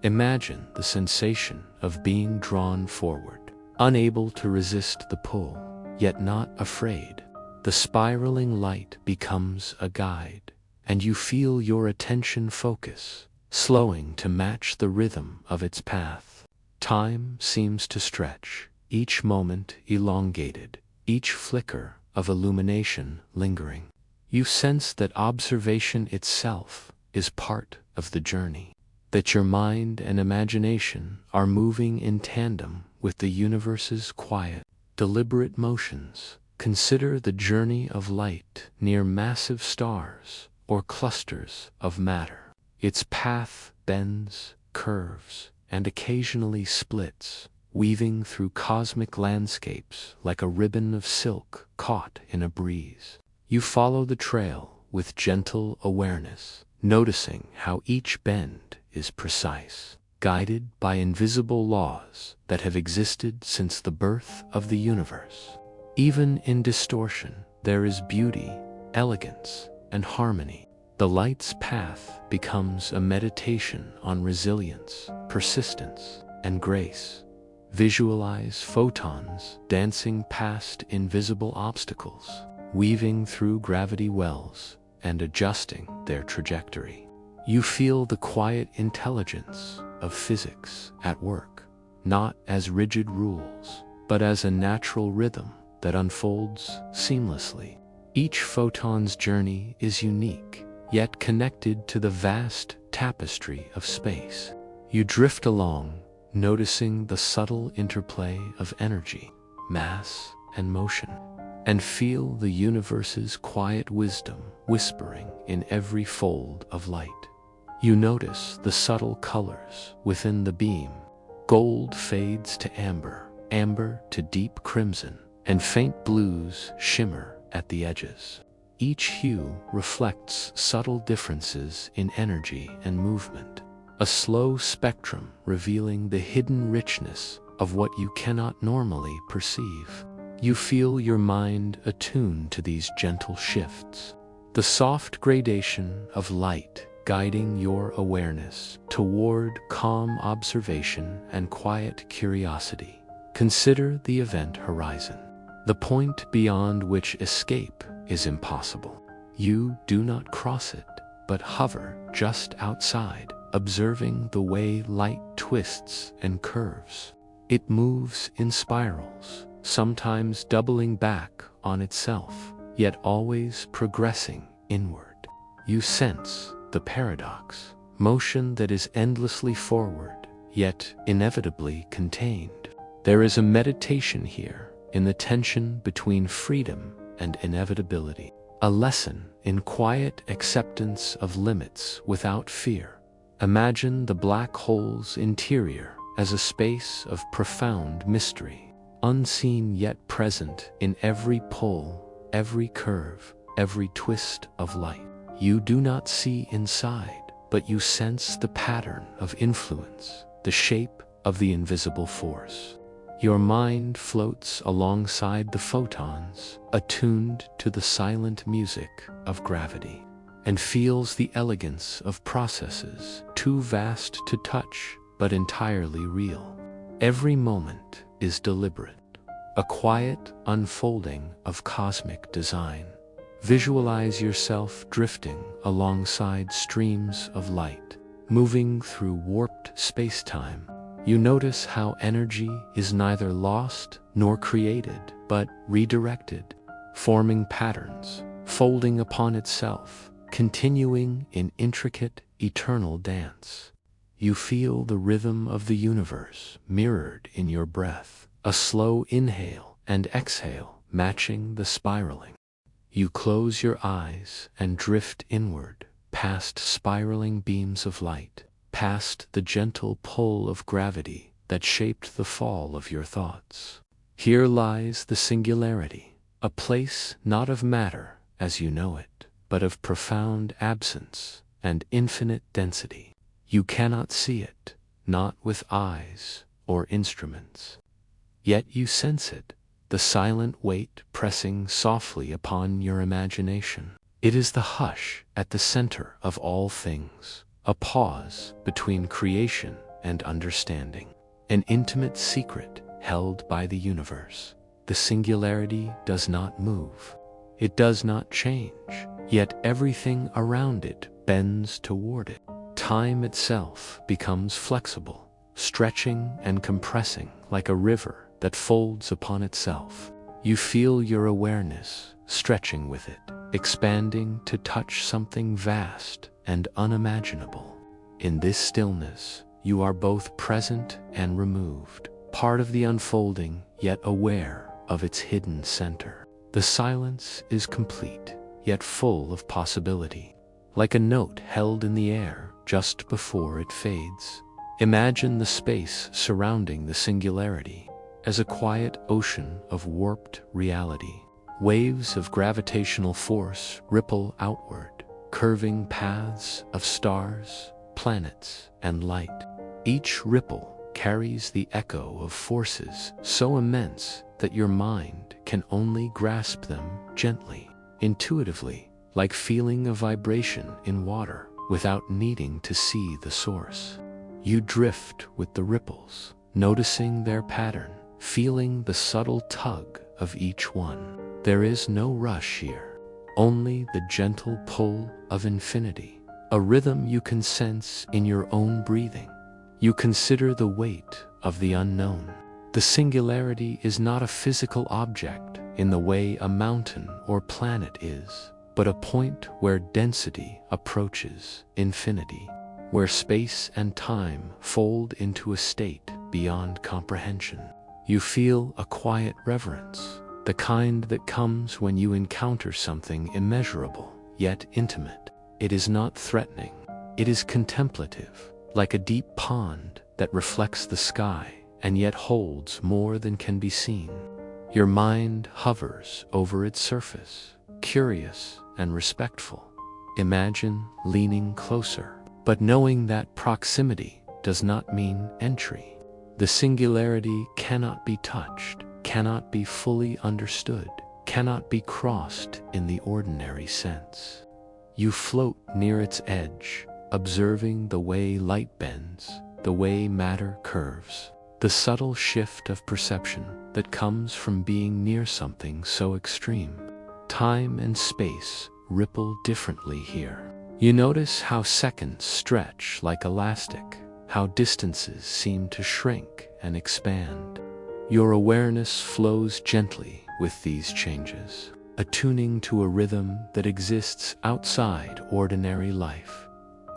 Imagine the sensation of being drawn forward, unable to resist the pull, yet not afraid. The spiraling light becomes a guide, and you feel your attention focus, slowing to match the rhythm of its path. Time seems to stretch, each moment elongated, each flicker of illumination lingering. You sense that observation itself is part of the journey, that your mind and imagination are moving in tandem with the universe's quiet, deliberate motions. Consider the journey of light near massive stars or clusters of matter. Its path bends, curves, and occasionally splits, weaving through cosmic landscapes like a ribbon of silk caught in a breeze. You follow the trail with gentle awareness, noticing how each bend is precise, guided by invisible laws that have existed since the birth of the universe. Even in distortion, there is beauty, elegance, and harmony. The light's path becomes a meditation on resilience, persistence, and grace. Visualize photons dancing past invisible obstacles, weaving through gravity wells and adjusting their trajectory. You feel the quiet intelligence of physics at work, not as rigid rules, but as a natural rhythm that unfolds seamlessly. Each photon's journey is unique, yet connected to the vast tapestry of space. You drift along, noticing the subtle interplay of energy, mass, and motion, and feel the universe's quiet wisdom whispering in every fold of light. You notice the subtle colors within the beam. Gold fades to amber, amber to deep crimson, and faint blues shimmer at the edges. Each hue reflects subtle differences in energy and movement, a slow spectrum revealing the hidden richness of what you cannot normally perceive. You feel your mind attuned to these gentle shifts, the soft gradation of light guiding your awareness toward calm observation and quiet curiosity. Consider the event horizon, the point beyond which escape is impossible. You do not cross it, but hover just outside, observing the way light twists and curves. It moves in spirals, sometimes doubling back on itself, yet always progressing inward. You sense the paradox, motion that is endlessly forward, yet inevitably contained. There is a meditation here in the tension between freedom and inevitability, a lesson in quiet acceptance of limits without fear. Imagine the black hole's interior as a space of profound mystery, unseen yet present in every pull, every curve, every twist of light. You do not see inside, but you sense the pattern of influence, the shape of the invisible force. Your mind floats alongside the photons, attuned to the silent music of gravity, and feels the elegance of processes too vast to touch, but entirely real. Every moment is deliberate, a quiet unfolding of cosmic design. Visualize yourself drifting alongside streams of light, moving through warped space-time. You notice how energy is neither lost nor created, but redirected, forming patterns, folding upon itself, continuing in intricate, eternal dance. You feel the rhythm of the universe mirrored in your breath, a slow inhale and exhale matching the spiraling. You close your eyes and drift inward, past spiraling beams of light, past the gentle pull of gravity that shaped the fall of your thoughts. Here lies the singularity, a place not of matter as you know it, but of profound absence and infinite density. You cannot see it, not with eyes or instruments. Yet you sense it, the silent weight pressing softly upon your imagination. It is the hush at the center of all things, a pause between creation and understanding, an intimate secret held by the universe. The singularity does not move. It does not change, yet everything around it bends toward it. Time itself becomes flexible, stretching and compressing like a river that folds upon itself. You feel your awareness stretching with it, expanding to touch something vast and unimaginable. In this stillness, you are both present and removed, part of the unfolding, yet aware of its hidden center. The silence is complete, yet full of possibility, like a note held in the air just before it fades. Imagine the space surrounding the singularity as a quiet ocean of warped reality. Waves of gravitational force ripple outward, curving paths of stars, planets, and light. Each ripple carries the echo of forces so immense that your mind can only grasp them gently, intuitively, like feeling a vibration in water without needing to see the source. You drift with the ripples, noticing their pattern, feeling the subtle tug of each one. There is no rush here, only the gentle pull of infinity, a rhythm you can sense in your own breathing. You consider the weight of the unknown. The singularity is not a physical object in the way a mountain or planet is, but a point where density approaches infinity, where space and time fold into a state beyond comprehension. You feel a quiet reverence, the kind that comes when you encounter something immeasurable, yet intimate. It is not threatening, it is contemplative, like a deep pond that reflects the sky and yet holds more than can be seen. Your mind hovers over its surface, curious and respectful. Imagine leaning closer, but knowing that proximity does not mean entry. The singularity cannot be touched, cannot be fully understood, cannot be crossed in the ordinary sense. You float near its edge, observing the way light bends, the way matter curves, the subtle shift of perception that comes from being near something so extreme. Time and space ripple differently here. You notice how seconds stretch like elastic, how distances seem to shrink and expand. Your awareness flows gently with these changes, attuning to a rhythm that exists outside ordinary life.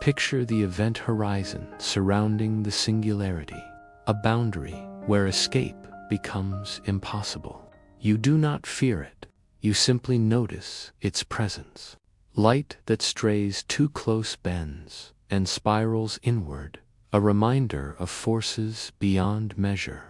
Picture the event horizon surrounding the singularity, a boundary where escape becomes impossible. You do not fear it, you simply notice its presence. Light that strays too close bends and spirals inward, a reminder of forces beyond measure.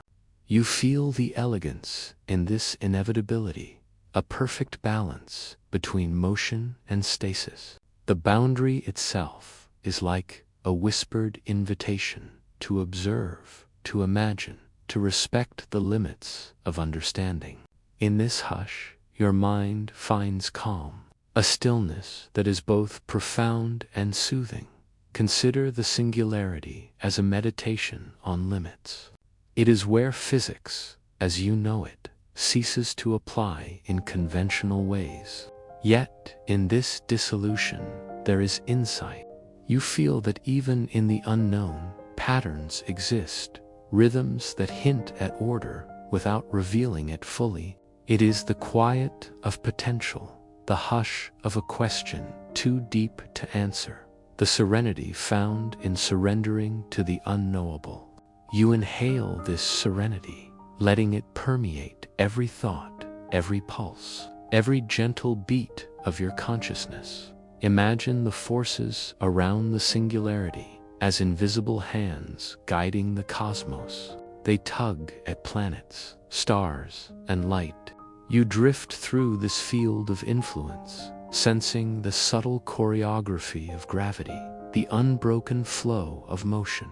You feel the elegance in this inevitability, a perfect balance between motion and stasis. The boundary itself is like a whispered invitation to observe, to imagine, to respect the limits of understanding. In this hush, your mind finds calm, a stillness that is both profound and soothing. Consider the singularity as a meditation on limits. It is where physics, as you know it, ceases to apply in conventional ways. Yet, in this dissolution, there is insight. You feel that even in the unknown, patterns exist, rhythms that hint at order without revealing it fully. It is the quiet of potential, the hush of a question too deep to answer, the serenity found in surrendering to the unknowable. You inhale this serenity, letting it permeate every thought, every pulse, every gentle beat of your consciousness. Imagine the forces around the singularity as invisible hands guiding the cosmos. They tug at planets, stars, and light. You drift through this field of influence, sensing the subtle choreography of gravity, the unbroken flow of motion.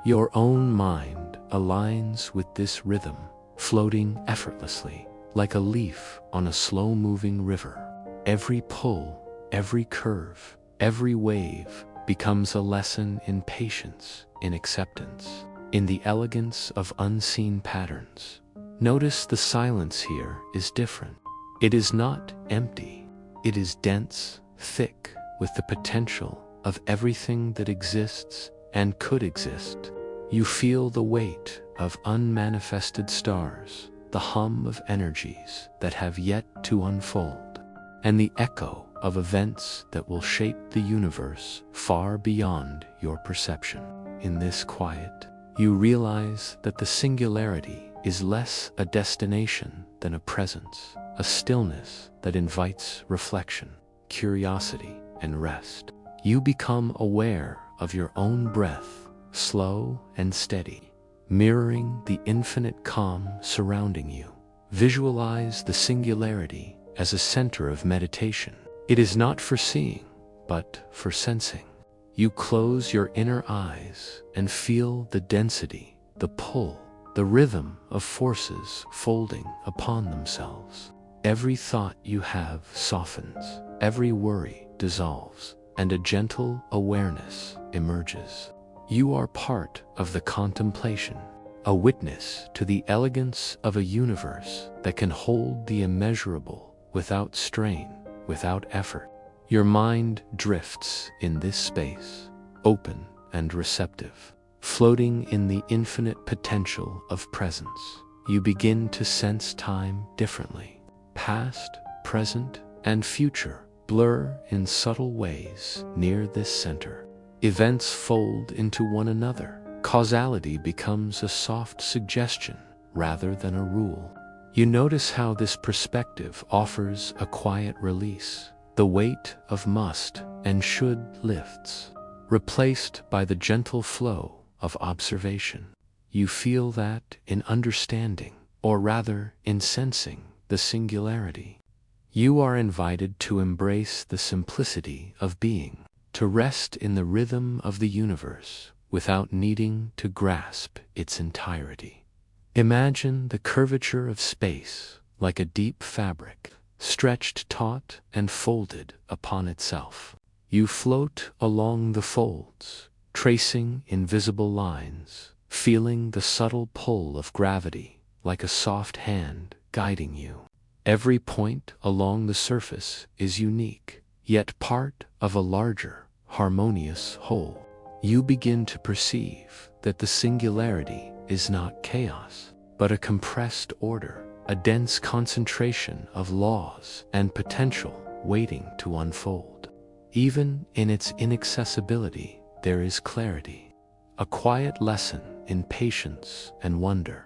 Your own mind aligns with this rhythm, floating effortlessly, like a leaf on a slow-moving river. Every pull, Every curve, every wave becomes a lesson in patience, in acceptance, in the elegance of unseen patterns. Notice the silence here is different. It is not empty. It is dense, thick, with the potential of everything that exists and could exist. You feel the weight of unmanifested stars, the hum of energies that have yet to unfold, and the echo of events that will shape the universe far beyond your perception. In this quiet, you realize that the singularity is less a destination than a presence, a stillness that invites reflection, curiosity, and rest. You become aware of your own breath, slow and steady, mirroring the infinite calm surrounding you. Visualize the singularity as a center of meditation. It is not for seeing, but for sensing. You close your inner eyes and feel the density, the pull, the rhythm of forces folding upon themselves. Every thought you have softens, every worry dissolves, and a gentle awareness emerges. You are part of the contemplation, a witness to the elegance of a universe that can hold the immeasurable without strain, without effort. Your mind drifts in this space, open and receptive, floating in the infinite potential of presence. You begin to sense time differently. Past, present, and future blur in subtle ways near this center. Events fold into one another. Causality becomes a soft suggestion rather than a rule. You notice how this perspective offers a quiet release. The weight of must and should lifts, replaced by the gentle flow of observation. You feel that in understanding, or rather in sensing, the singularity, you are invited to embrace the simplicity of being, to rest in the rhythm of the universe without needing to grasp its entirety. Imagine the curvature of space like a deep fabric, stretched taut and folded upon itself. You float along the folds, tracing invisible lines, feeling the subtle pull of gravity like a soft hand guiding you. Every point along the surface is unique, yet part of a larger, harmonious whole. You begin to perceive that the singularity is not chaos, but a compressed order, a dense concentration of laws and potential waiting to unfold. Even in its inaccessibility, there is clarity, a quiet lesson in patience and wonder.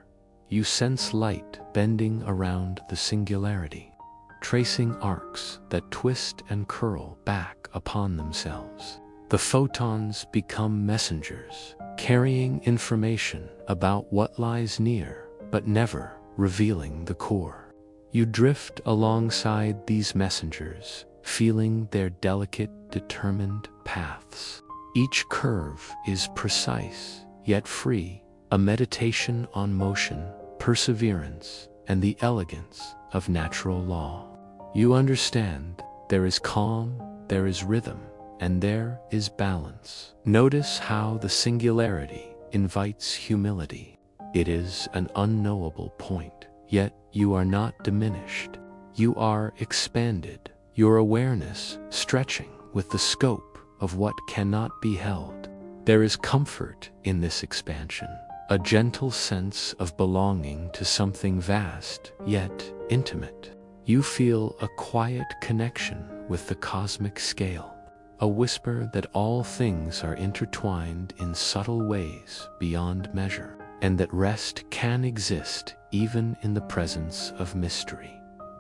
You sense light bending around the singularity, tracing arcs that twist and curl back upon themselves. The photons become messengers, carrying information about what lies near, but never revealing the core. You drift alongside these messengers, feeling their delicate, determined paths. Each curve is precise, yet free, a meditation on motion, perseverance, and the elegance of natural law. You understand there is calm, there is rhythm, and there is balance. Notice how the singularity invites humility. It is an unknowable point, yet you are not diminished. You are expanded, your awareness stretching with the scope of what cannot be held. There is comfort in this expansion, a gentle sense of belonging to something vast yet intimate. You feel a quiet connection with the cosmic scale, a whisper that all things are intertwined in subtle ways beyond measure, and that rest can exist even in the presence of mystery.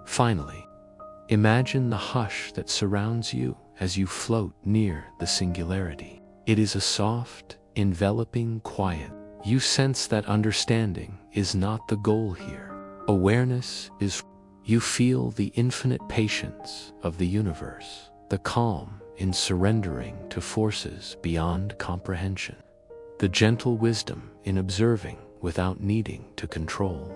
Finally, imagine the hush that surrounds you as you float near the singularity. It is a soft, enveloping quiet. You sense that understanding is not the goal here. Awareness is. You feel the infinite patience of the universe, the calm in surrendering to forces beyond comprehension, the gentle wisdom in observing without needing to control.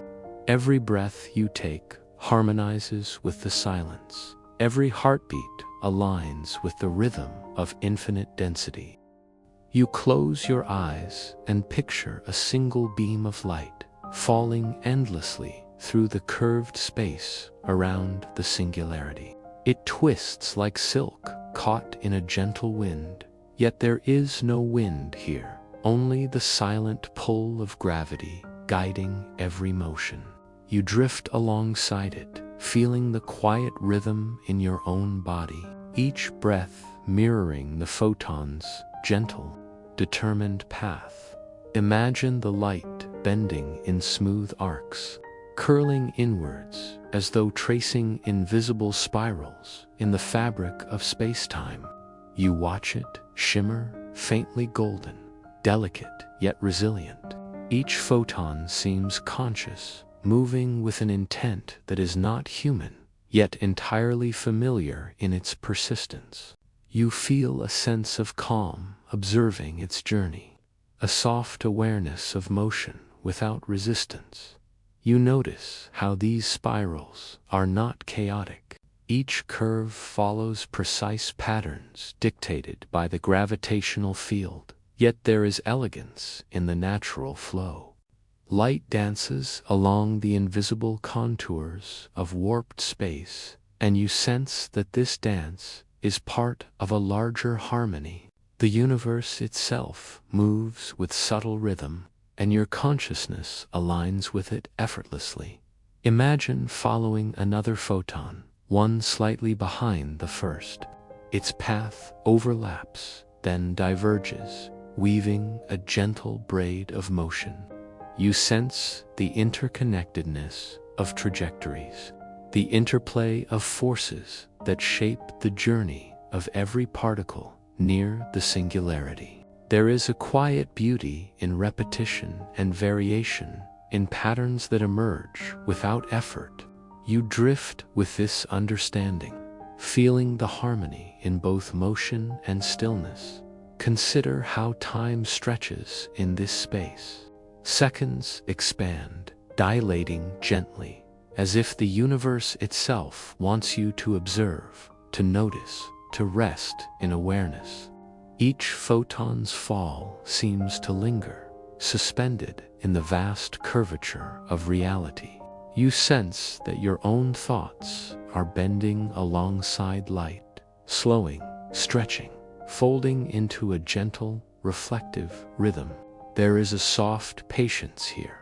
Every breath you take harmonizes with the silence. Every heartbeat aligns with the rhythm of infinite density. You close your eyes and picture a single beam of light falling endlessly through the curved space around the singularity. It twists like silk caught in a gentle wind, yet there is no wind here, only the silent pull of gravity guiding every motion. You drift alongside it, feeling the quiet rhythm in your own body, each breath mirroring the photon's gentle, determined path. Imagine the light bending in smooth arcs, curling inwards as though tracing invisible spirals in the fabric of space-time. You watch it shimmer, faintly golden, delicate yet resilient. Each photon seems conscious, moving with an intent that is not human, yet entirely familiar in its persistence. You feel a sense of calm observing its journey, a soft awareness of motion without resistance. You notice how these spirals are not chaotic. Each curve follows precise patterns dictated by the gravitational field, yet there is elegance in the natural flow. Light dances along the invisible contours of warped space, and you sense that this dance is part of a larger harmony. The universe itself moves with subtle rhythm, and your consciousness aligns with it effortlessly. Imagine following another photon, one slightly behind the first. Its path overlaps, then diverges, weaving a gentle braid of motion. You sense the interconnectedness of trajectories, the interplay of forces that shape the journey of every particle near the singularity. There is a quiet beauty in repetition and variation, in patterns that emerge without effort. You drift with this understanding, feeling the harmony in both motion and stillness. Consider how time stretches in this space. Seconds expand, dilating gently, as if the universe itself wants you to observe, to notice, to rest in awareness. Each photon's fall seems to linger, suspended in the vast curvature of reality. You sense that your own thoughts are bending alongside light, slowing, stretching, folding into a gentle, reflective rhythm. There is a soft patience here,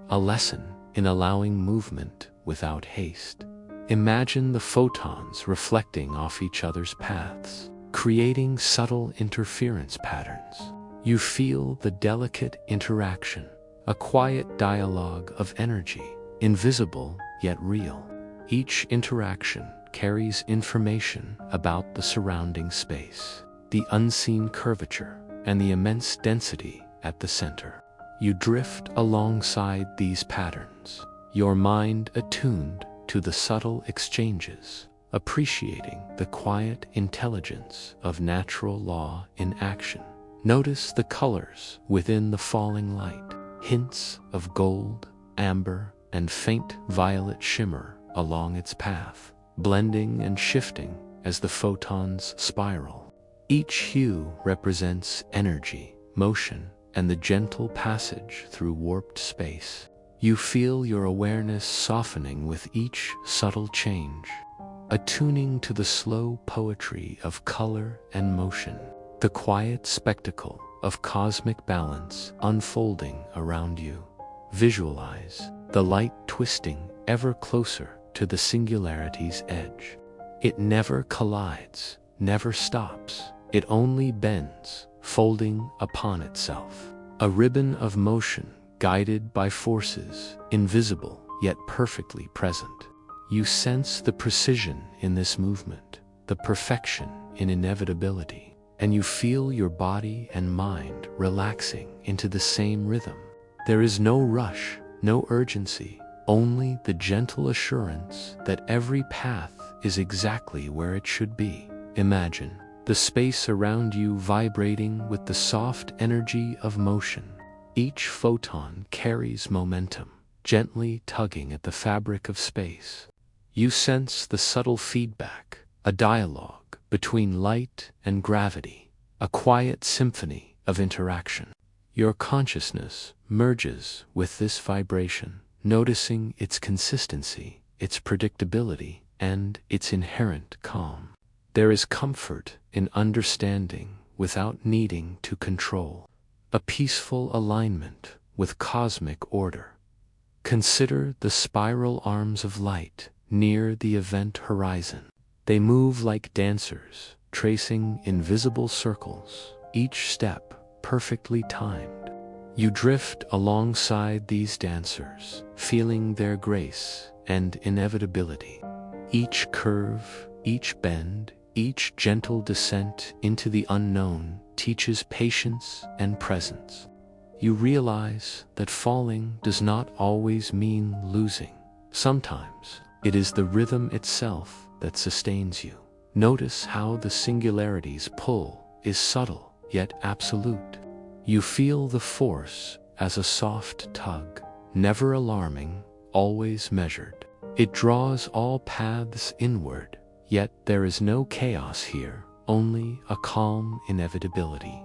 a lesson in allowing movement without haste. Imagine the photons reflecting off each other's paths, creating subtle interference patterns. You feel the delicate interaction, a quiet dialogue of energy, invisible yet real. Each interaction carries information about the surrounding space, the unseen curvature, and the immense density at the center. You drift alongside these patterns, your mind attuned to the subtle exchanges, appreciating the quiet intelligence of natural law in action. Notice the colors within the falling light, hints of gold, amber, and faint violet shimmer along its path, blending and shifting as the photons spiral. Each hue represents energy, motion, and the gentle passage through warped space. You feel your awareness softening with each subtle change, attuning to the slow poetry of color and motion, the quiet spectacle of cosmic balance unfolding around you. Visualize the light twisting ever closer to the singularity's edge. It never collides, never stops. It only bends, folding upon itself. A ribbon of motion guided by forces invisible yet perfectly present. You sense the precision in this movement, the perfection in inevitability, and you feel your body and mind relaxing into the same rhythm. There is no rush, no urgency, only the gentle assurance that every path is exactly where it should be. Imagine the space around you vibrating with the soft energy of motion. Each photon carries momentum, gently tugging at the fabric of space. You sense the subtle feedback, a dialogue between light and gravity, a quiet symphony of interaction. Your consciousness merges with this vibration, noticing its consistency, its predictability, and its inherent calm. There is comfort in understanding without needing to control, a peaceful alignment with cosmic order. Consider the spiral arms of light near the event horizon. They move like dancers, tracing invisible circles, each step perfectly timed. You drift alongside these dancers, feeling their grace and inevitability. Each curve, each bend, each gentle descent into the unknown teaches patience and presence. You realize that falling does not always mean losing. Sometimes it is the rhythm itself that sustains you. Notice how the singularity's pull is subtle yet absolute. You feel the force as a soft tug, never alarming, always measured. It draws all paths inward, yet there is no chaos here, only a calm inevitability.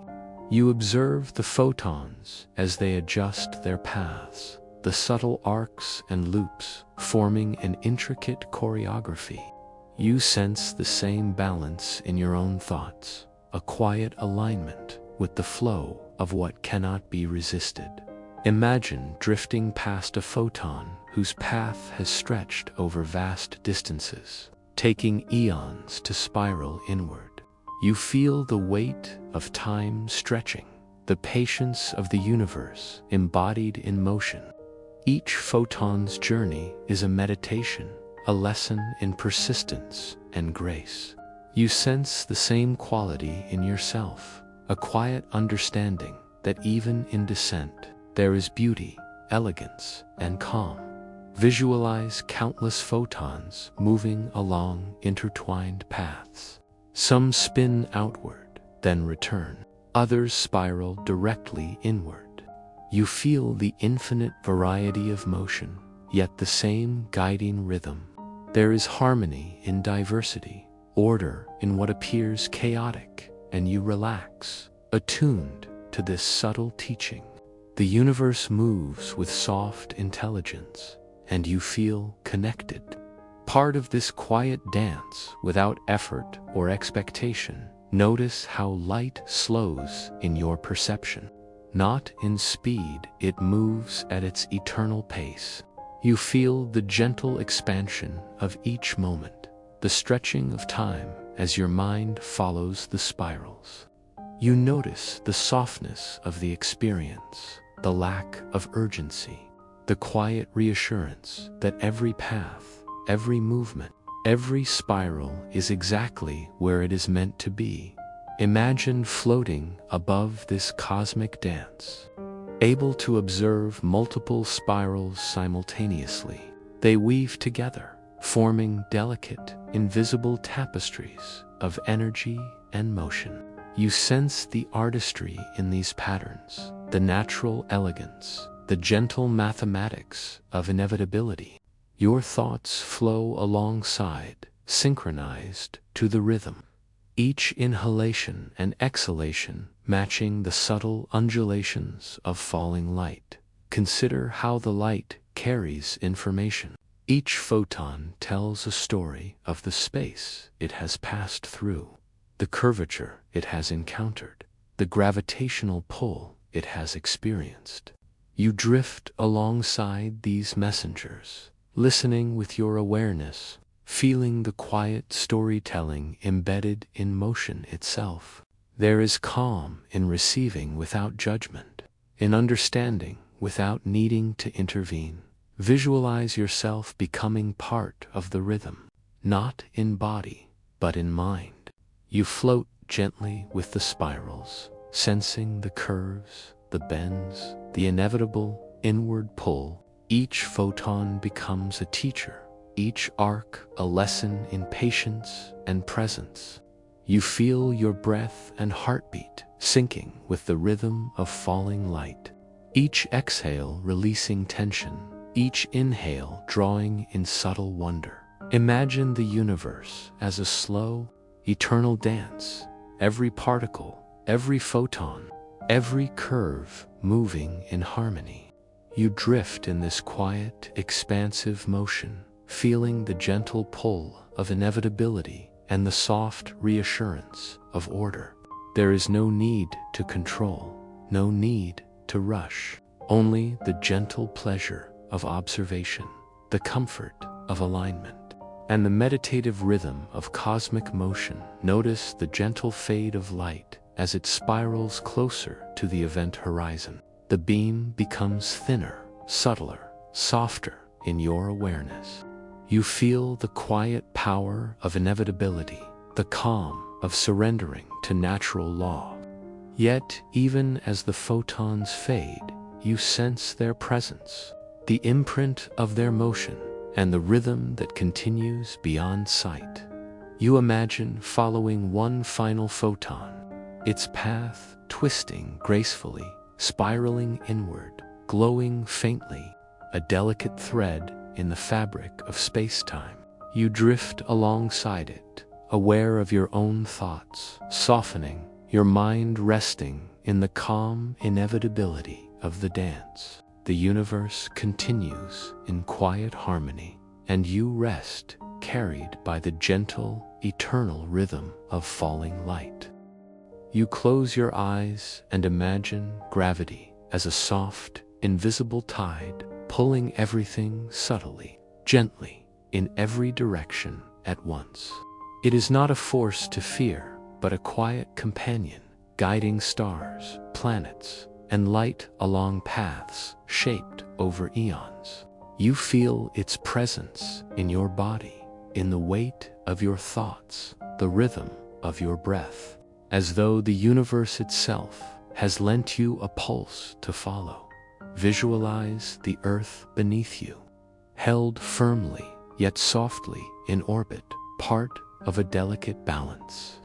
You observe the photons as they adjust their paths, the subtle arcs and loops forming an intricate choreography. You sense the same balance in your own thoughts, a quiet alignment with the flow of what cannot be resisted. Imagine drifting past a photon whose path has stretched over vast distances, taking eons to spiral inward. You feel the weight of time stretching, the patience of the universe embodied in motion. Each photon's journey is a meditation, a lesson in persistence and grace. You sense the same quality in yourself, a quiet understanding that even in descent, there is beauty, elegance, and calm. Visualize countless photons moving along intertwined paths. Some spin outward, then return. Others spiral directly inward. You feel the infinite variety of motion, yet the same guiding rhythm. There is harmony in diversity, order in what appears chaotic, and you relax, attuned to this subtle teaching. The universe moves with soft intelligence, and you feel connected. Part of this quiet dance without effort or expectation. Notice how light slows in your perception. Not in speed, it moves at its eternal pace. You feel the gentle expansion of each moment, the stretching of time as your mind follows the spirals. You notice the softness of the experience, the lack of urgency, the quiet reassurance that every path, every movement, every spiral is exactly where it is meant to be. Imagine floating above this cosmic dance, able to observe multiple spirals simultaneously. They weave together, forming delicate, invisible tapestries of energy and motion. You sense the artistry in these patterns, the natural elegance, the gentle mathematics of inevitability. Your thoughts flow alongside, synchronized to the rhythm. Each inhalation and exhalation matching the subtle undulations of falling light. Consider how the light carries information. Each photon tells a story of the space it has passed through, the curvature it has encountered, the gravitational pull it has experienced. You drift alongside these messengers, listening with your awareness, feeling the quiet storytelling embedded in motion itself. There is calm in receiving without judgment, in understanding without needing to intervene. Visualize yourself becoming part of the rhythm, not in body, but in mind. You float gently with the spirals, sensing the curves, the bends, the inevitable inward pull. Each photon becomes a teacher, each arc a lesson in patience and presence. You feel your breath and heartbeat syncing with the rhythm of falling light. Each exhale releasing tension, each inhale drawing in subtle wonder. Imagine the universe as a slow, eternal dance, every particle, every photon, every curve moving in harmony. You drift in this quiet, expansive motion, feeling the gentle pull of inevitability and the soft reassurance of order. There is no need to control, no need to rush, only the gentle pleasure of observation, the comfort of alignment, and the meditative rhythm of cosmic motion. Notice the gentle fade of light as it spirals closer to the event horizon. The beam becomes thinner, subtler, softer in your awareness. You feel the quiet power of inevitability, the calm of surrendering to natural law. Yet, even as the photons fade, you sense their presence, the imprint of their motion, and the rhythm that continues beyond sight. You imagine following one final photon, its path twisting gracefully, spiraling inward, glowing faintly, a delicate thread in the fabric of space-time. You drift alongside it, aware of your own thoughts, softening, your mind resting in the calm inevitability of the dance. The universe continues in quiet harmony, and you rest, carried by the gentle, eternal rhythm of falling light. You close your eyes and imagine gravity as a soft, invisible tide, pulling everything subtly, gently, in every direction at once. It is not a force to fear, but a quiet companion, guiding stars, planets, and light along paths shaped over eons. You feel its presence in your body, in the weight of your thoughts, the rhythm of your breath, as though the universe itself has lent you a pulse to follow. Visualize the earth beneath you, held firmly yet softly in orbit, part of a delicate balance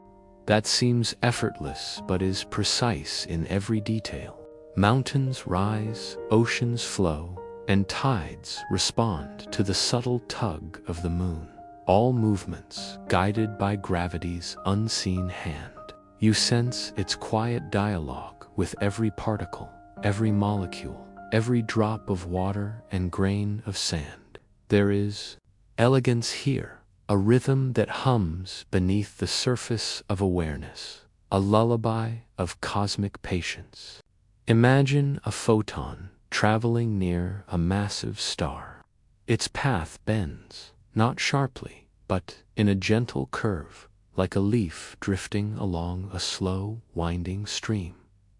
that seems effortless but is precise in every detail. Mountains rise, oceans flow, and tides respond to the subtle tug of the moon, all movements guided by gravity's unseen hand. You sense its quiet dialogue with every particle, every molecule, every drop of water and grain of sand. There is elegance here, a rhythm that hums beneath the surface of awareness, a lullaby of cosmic patience. Imagine a photon traveling near a massive star. Its path bends, not sharply, but in a gentle curve, like a leaf drifting along a slow, winding stream.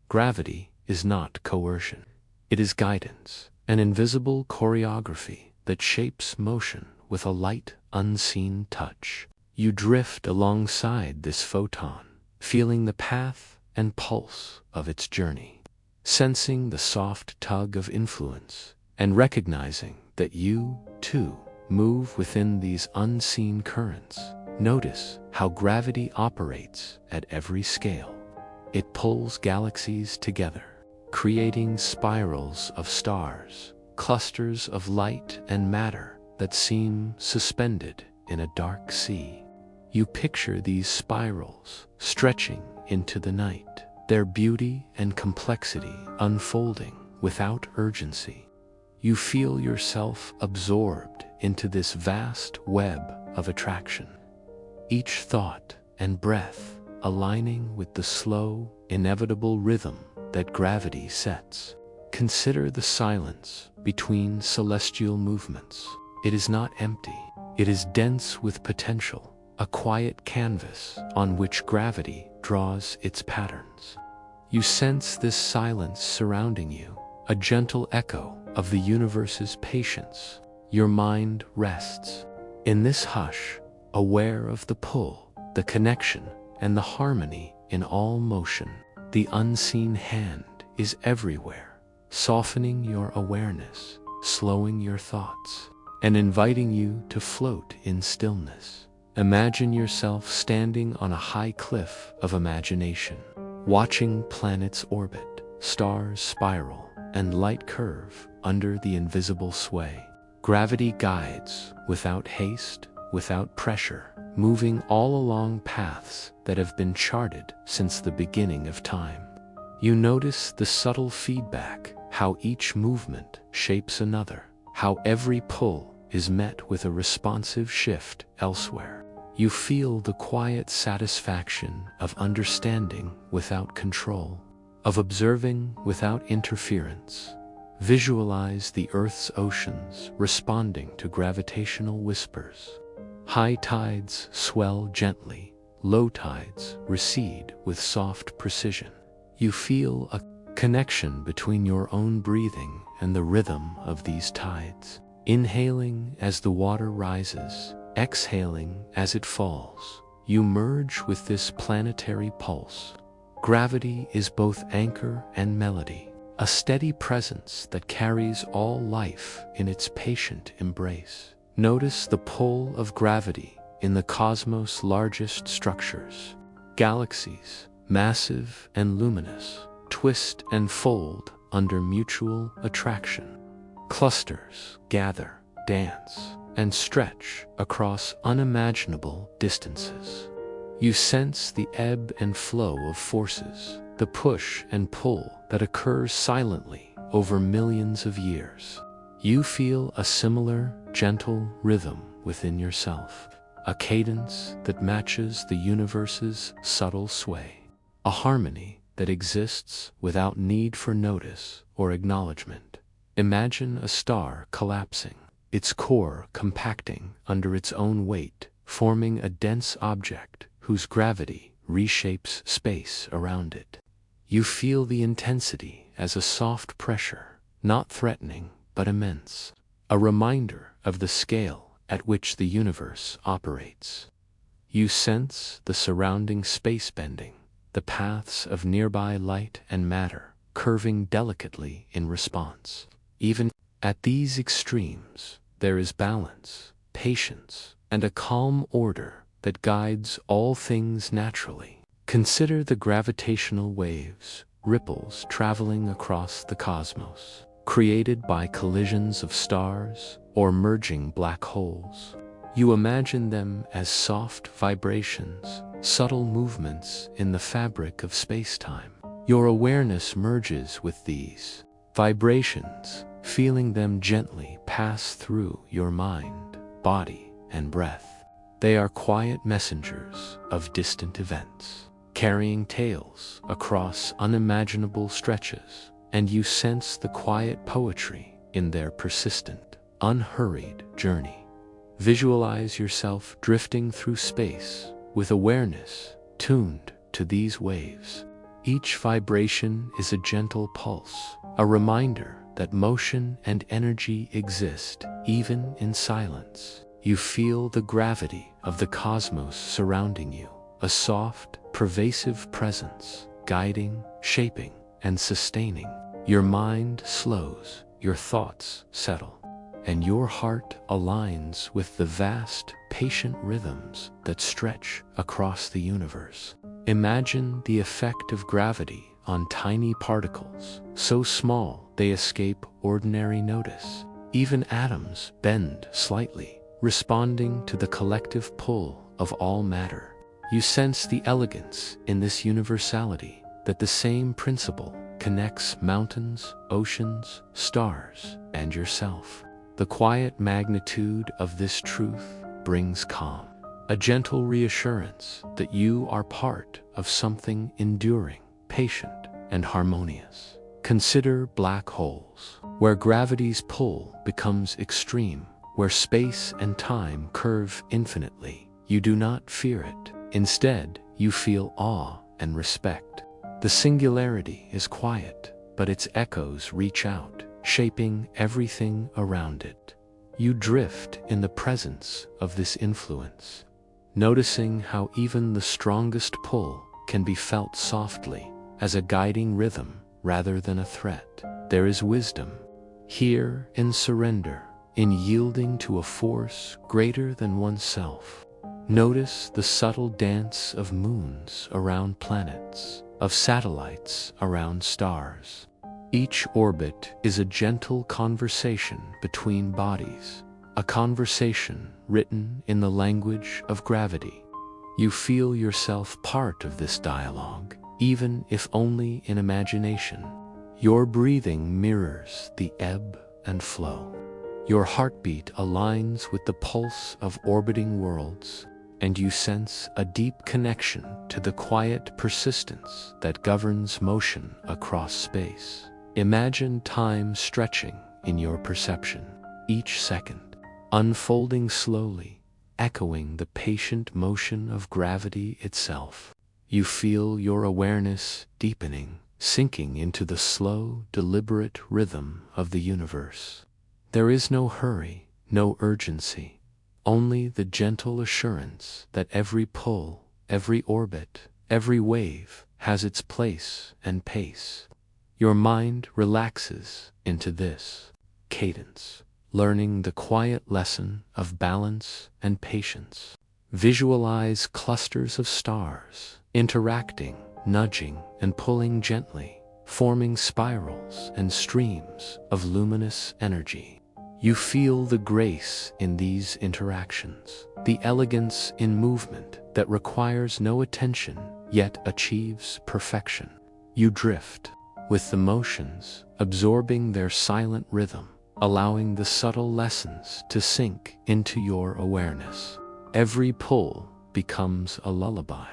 Gravity is not coercion. It is guidance, an invisible choreography that shapes motion with a light, unseen touch. You drift alongside this photon, feeling the path and pulse of its journey, sensing the soft tug of influence, and recognizing that you, too, move within these unseen currents. Notice how gravity operates at every scale. It pulls galaxies together, creating spirals of stars, clusters of light and matter that seem suspended in a dark sea. You picture these spirals stretching into the night, their beauty and complexity unfolding without urgency. You feel yourself absorbed into this vast web of attraction, each thought and breath aligning with the slow, inevitable rhythm that gravity sets. Consider the silence between celestial movements. It is not empty. It is dense with potential, a quiet canvas on which gravity draws its patterns. You sense this silence surrounding you, a gentle echo of the universe's patience. Your mind rests. In this hush, aware of the pull, the connection, and the harmony in all motion. The unseen hand is everywhere, softening your awareness, slowing your thoughts, and inviting you to float in stillness. Imagine yourself standing on a high cliff of imagination, watching planets orbit, stars spiral, and light curve under the invisible sway. Gravity guides without haste, without pressure, moving all along paths that have been charted since the beginning of time. You notice the subtle feedback, how each movement shapes another, how every pull is met with a responsive shift elsewhere. You feel the quiet satisfaction of understanding without control, of observing without interference. Visualize the Earth's oceans responding to gravitational whispers. High tides swell gently, low tides recede with soft precision. You feel a connection between your own breathing and the rhythm of these tides. Inhaling as the water rises, exhaling as it falls, you merge with this planetary pulse. Gravity is both anchor and melody, a steady presence that carries all life in its patient embrace. Notice the pull of gravity in the cosmos' largest structures. Galaxies, massive and luminous, twist and fold under mutual attraction. Clusters gather, dance, and stretch across unimaginable distances. You sense the ebb and flow of forces, the push and pull that occurs silently over millions of years. You feel a similar, gentle rhythm within yourself, a cadence that matches the universe's subtle sway, a harmony that exists without need for notice or acknowledgement. Imagine a star collapsing, its core compacting under its own weight, forming a dense object whose gravity reshapes space around it. You feel the intensity as a soft pressure, not threatening but immense, a reminder of the scale at which the universe operates. You sense the surrounding space bending, the paths of nearby light and matter curving delicately in response. Even at these extremes, there is balance, patience, and a calm order that guides all things naturally. Consider the gravitational waves, ripples traveling across the cosmos, created by collisions of stars or merging black holes. You imagine them as soft vibrations, subtle movements in the fabric of space-time. Your awareness merges with these vibrations, feeling them gently pass through your mind, body, and breath. They are quiet messengers of distant events, carrying tales across unimaginable stretches, and you sense the quiet poetry in their persistent, unhurried journey. Visualize yourself drifting through space with awareness tuned to these waves. Each vibration is a gentle pulse, a reminder that motion and energy exist even in silence. You feel the gravity of the cosmos surrounding you, a soft, pervasive presence, guiding, shaping, and sustaining. Your mind slows, your thoughts settle, and your heart aligns with the vast, patient rhythms that stretch across the universe. Imagine the effect of gravity on tiny particles, so small they escape ordinary notice. Even atoms bend slightly, responding to the collective pull of all matter. You sense the elegance in this universality, that the same principle connects mountains, oceans, stars, and yourself. The quiet magnitude of this truth brings calm, a gentle reassurance that you are part of something enduring, patient, and harmonious. Consider black holes, where gravity's pull becomes extreme, where space and time curve infinitely. You do not fear it. Instead, you feel awe and respect. The singularity is quiet, but its echoes reach out, shaping everything around it. You drift in the presence of this influence, noticing how even the strongest pull can be felt softly, as a guiding rhythm rather than a threat. There is wisdom here in surrender, in yielding to a force greater than oneself. Notice the subtle dance of moons around planets, of satellites around stars. Each orbit is a gentle conversation between bodies, a conversation written in the language of gravity. You feel yourself part of this dialogue, even if only in imagination. Your breathing mirrors the ebb and flow. Your heartbeat aligns with the pulse of orbiting worlds, and you sense a deep connection to the quiet persistence that governs motion across space. Imagine time stretching in your perception, each second, unfolding slowly, echoing the patient motion of gravity itself. You feel your awareness deepening, sinking into the slow, deliberate rhythm of the universe. There is no hurry, no urgency, only the gentle assurance that every pull, every orbit, every wave has its place and pace. Your mind relaxes into this cadence, learning the quiet lesson of balance and patience. Visualize clusters of stars, interacting, nudging, and pulling gently, forming spirals and streams of luminous energy. You feel the grace in these interactions, the elegance in movement that requires no attention yet achieves perfection. You drift with the motions, absorbing their silent rhythm, allowing the subtle lessons to sink into your awareness. Every pull becomes a lullaby,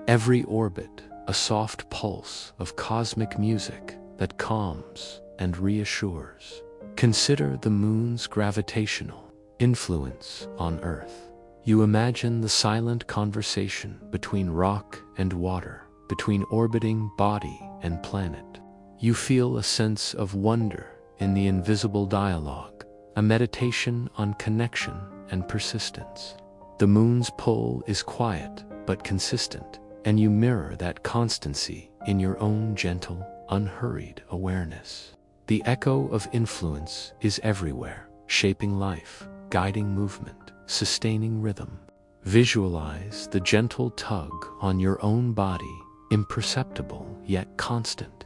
every orbit a soft pulse of cosmic music that calms and reassures. Consider the moon's gravitational influence on Earth. You imagine the silent conversation between rock and water, between orbiting body and planet. You feel a sense of wonder in the invisible dialogue, a meditation on connection and persistence. The moon's pull is quiet but consistent, and you mirror that constancy in your own gentle, unhurried awareness. The echo of influence is everywhere, shaping life, guiding movement, sustaining rhythm. Visualize the gentle tug on your own body, imperceptible yet constant.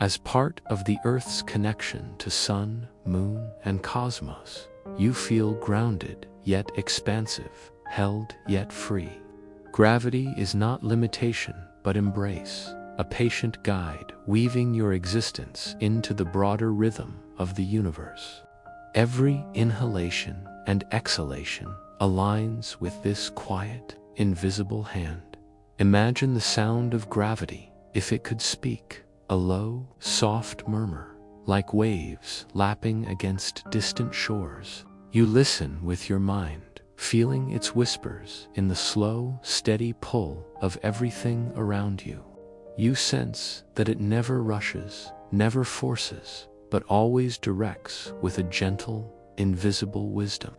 As part of the Earth's connection to sun, moon, and cosmos, you feel grounded yet expansive, held yet free. Gravity is not limitation but embrace, a patient guide weaving your existence into the broader rhythm of the universe. Every inhalation and exhalation aligns with this quiet, invisible hand. Imagine the sound of gravity if it could speak, a low, soft murmur, like waves lapping against distant shores. You listen with your mind, feeling its whispers in the slow, steady pull of everything around you. You sense that it never rushes, never forces, but always directs with a gentle, invisible wisdom.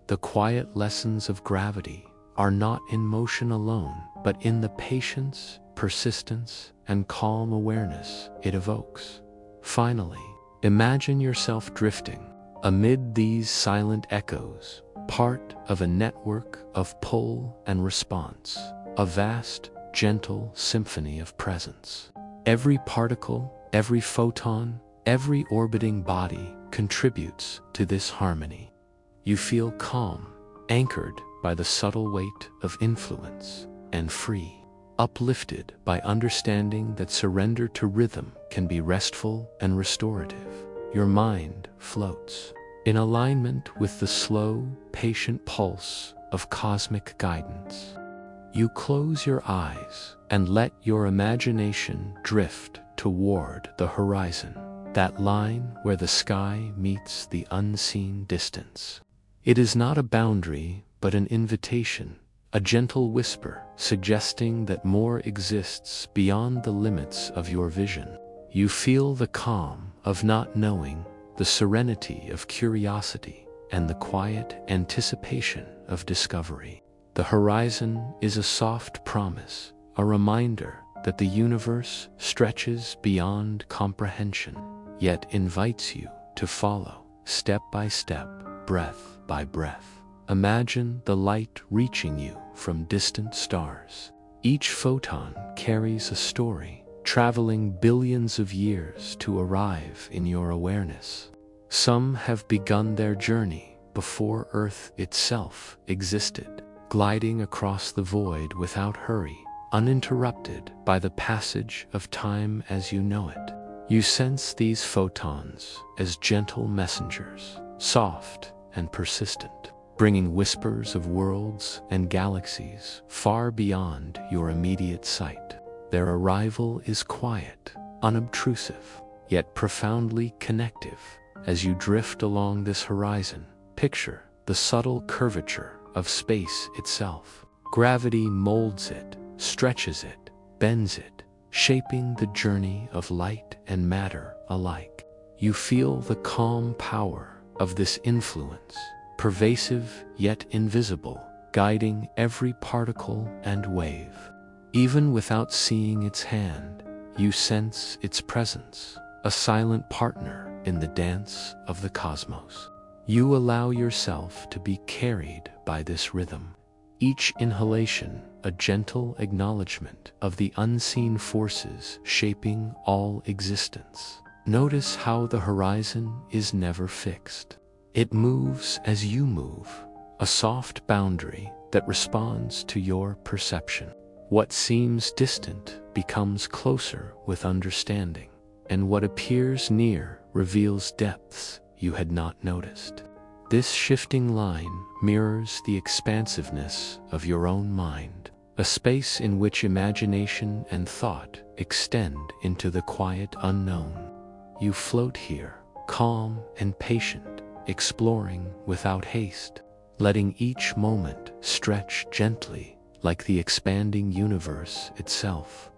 The quiet lessons of gravity are not in motion alone, but in the patience, persistence, and calm awareness it evokes. Finally, imagine yourself drifting amid these silent echoes, part of a network of pull and response, a vast, gentle symphony of presence. Every particle, every photon, every orbiting body contributes to this harmony. You feel calm, anchored by the subtle weight of influence, and free, uplifted by understanding that surrender to rhythm can be restful and restorative. Your mind floats in alignment with the slow, patient pulse of cosmic guidance. You close your eyes and let your imagination drift toward the horizon, that line where the sky meets the unseen distance. It is not a boundary, but an invitation, a gentle whisper suggesting that more exists beyond the limits of your vision. You feel the calm of not knowing, the serenity of curiosity, and the quiet anticipation of discovery. The horizon is a soft promise, a reminder that the universe stretches beyond comprehension, yet invites you to follow, step by step, breath by breath. Imagine the light reaching you from distant stars. Each photon carries a story, traveling billions of years to arrive in your awareness. Some have begun their journey, before Earth itself existed, gliding across the void without hurry, uninterrupted by the passage of time as you know it. You sense these photons as gentle messengers, soft and persistent, bringing whispers of worlds and galaxies far beyond your immediate sight. Their arrival is quiet, unobtrusive, yet profoundly connective. As you drift along this horizon, picture the subtle curvature of space itself. Gravity molds it, stretches it, bends it, shaping the journey of light and matter alike. You feel the calm power of this influence, pervasive yet invisible, guiding every particle and wave. Even without seeing its hand, you sense its presence, a silent partner in the dance of the cosmos. You allow yourself to be carried by this rhythm, each inhalation a gentle acknowledgement of the unseen forces shaping all existence. Notice how the horizon is never fixed. It moves as you move, a soft boundary that responds to your perception. What seems distant becomes closer with understanding, and what appears near reveals depths you had not noticed. This shifting line mirrors the expansiveness of your own mind, a space in which imagination and thought extend into the quiet unknown. You float here, calm and patient, exploring without haste, letting each moment stretch gently like the expanding universe itself.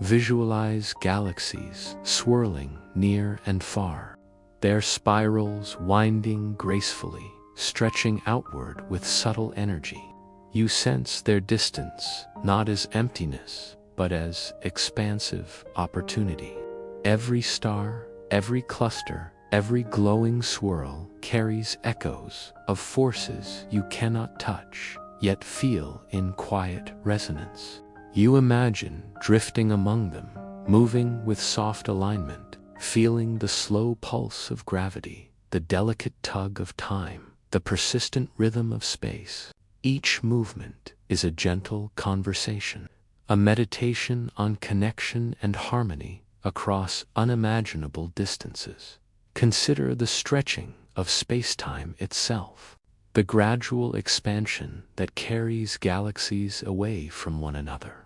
Visualize galaxies swirling near and far, their spirals winding gracefully, stretching outward with subtle energy. You sense their distance not as emptiness, but as expansive opportunity. Every star, every cluster, every glowing swirl carries echoes of forces you cannot touch, yet feel in quiet resonance. You imagine drifting among them, moving with soft alignment, feeling the slow pulse of gravity, the delicate tug of time, the persistent rhythm of space. Each movement is a gentle conversation, a meditation on connection and harmony across unimaginable distances. Consider the stretching of space-time itself, the gradual expansion that carries galaxies away from one another.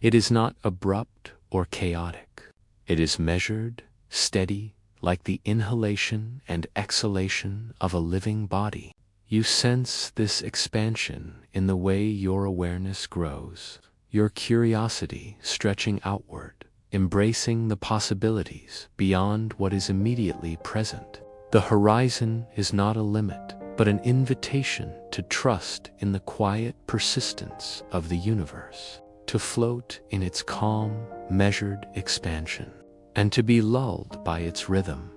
It is not abrupt or chaotic. It is measured, steady, like the inhalation and exhalation of a living body. You sense this expansion in the way your awareness grows, your curiosity stretching outward, embracing the possibilities beyond what is immediately present. The horizon is not a limit, but an invitation to trust in the quiet persistence of the universe, to float in its calm, measured expansion, and to be lulled by its rhythm.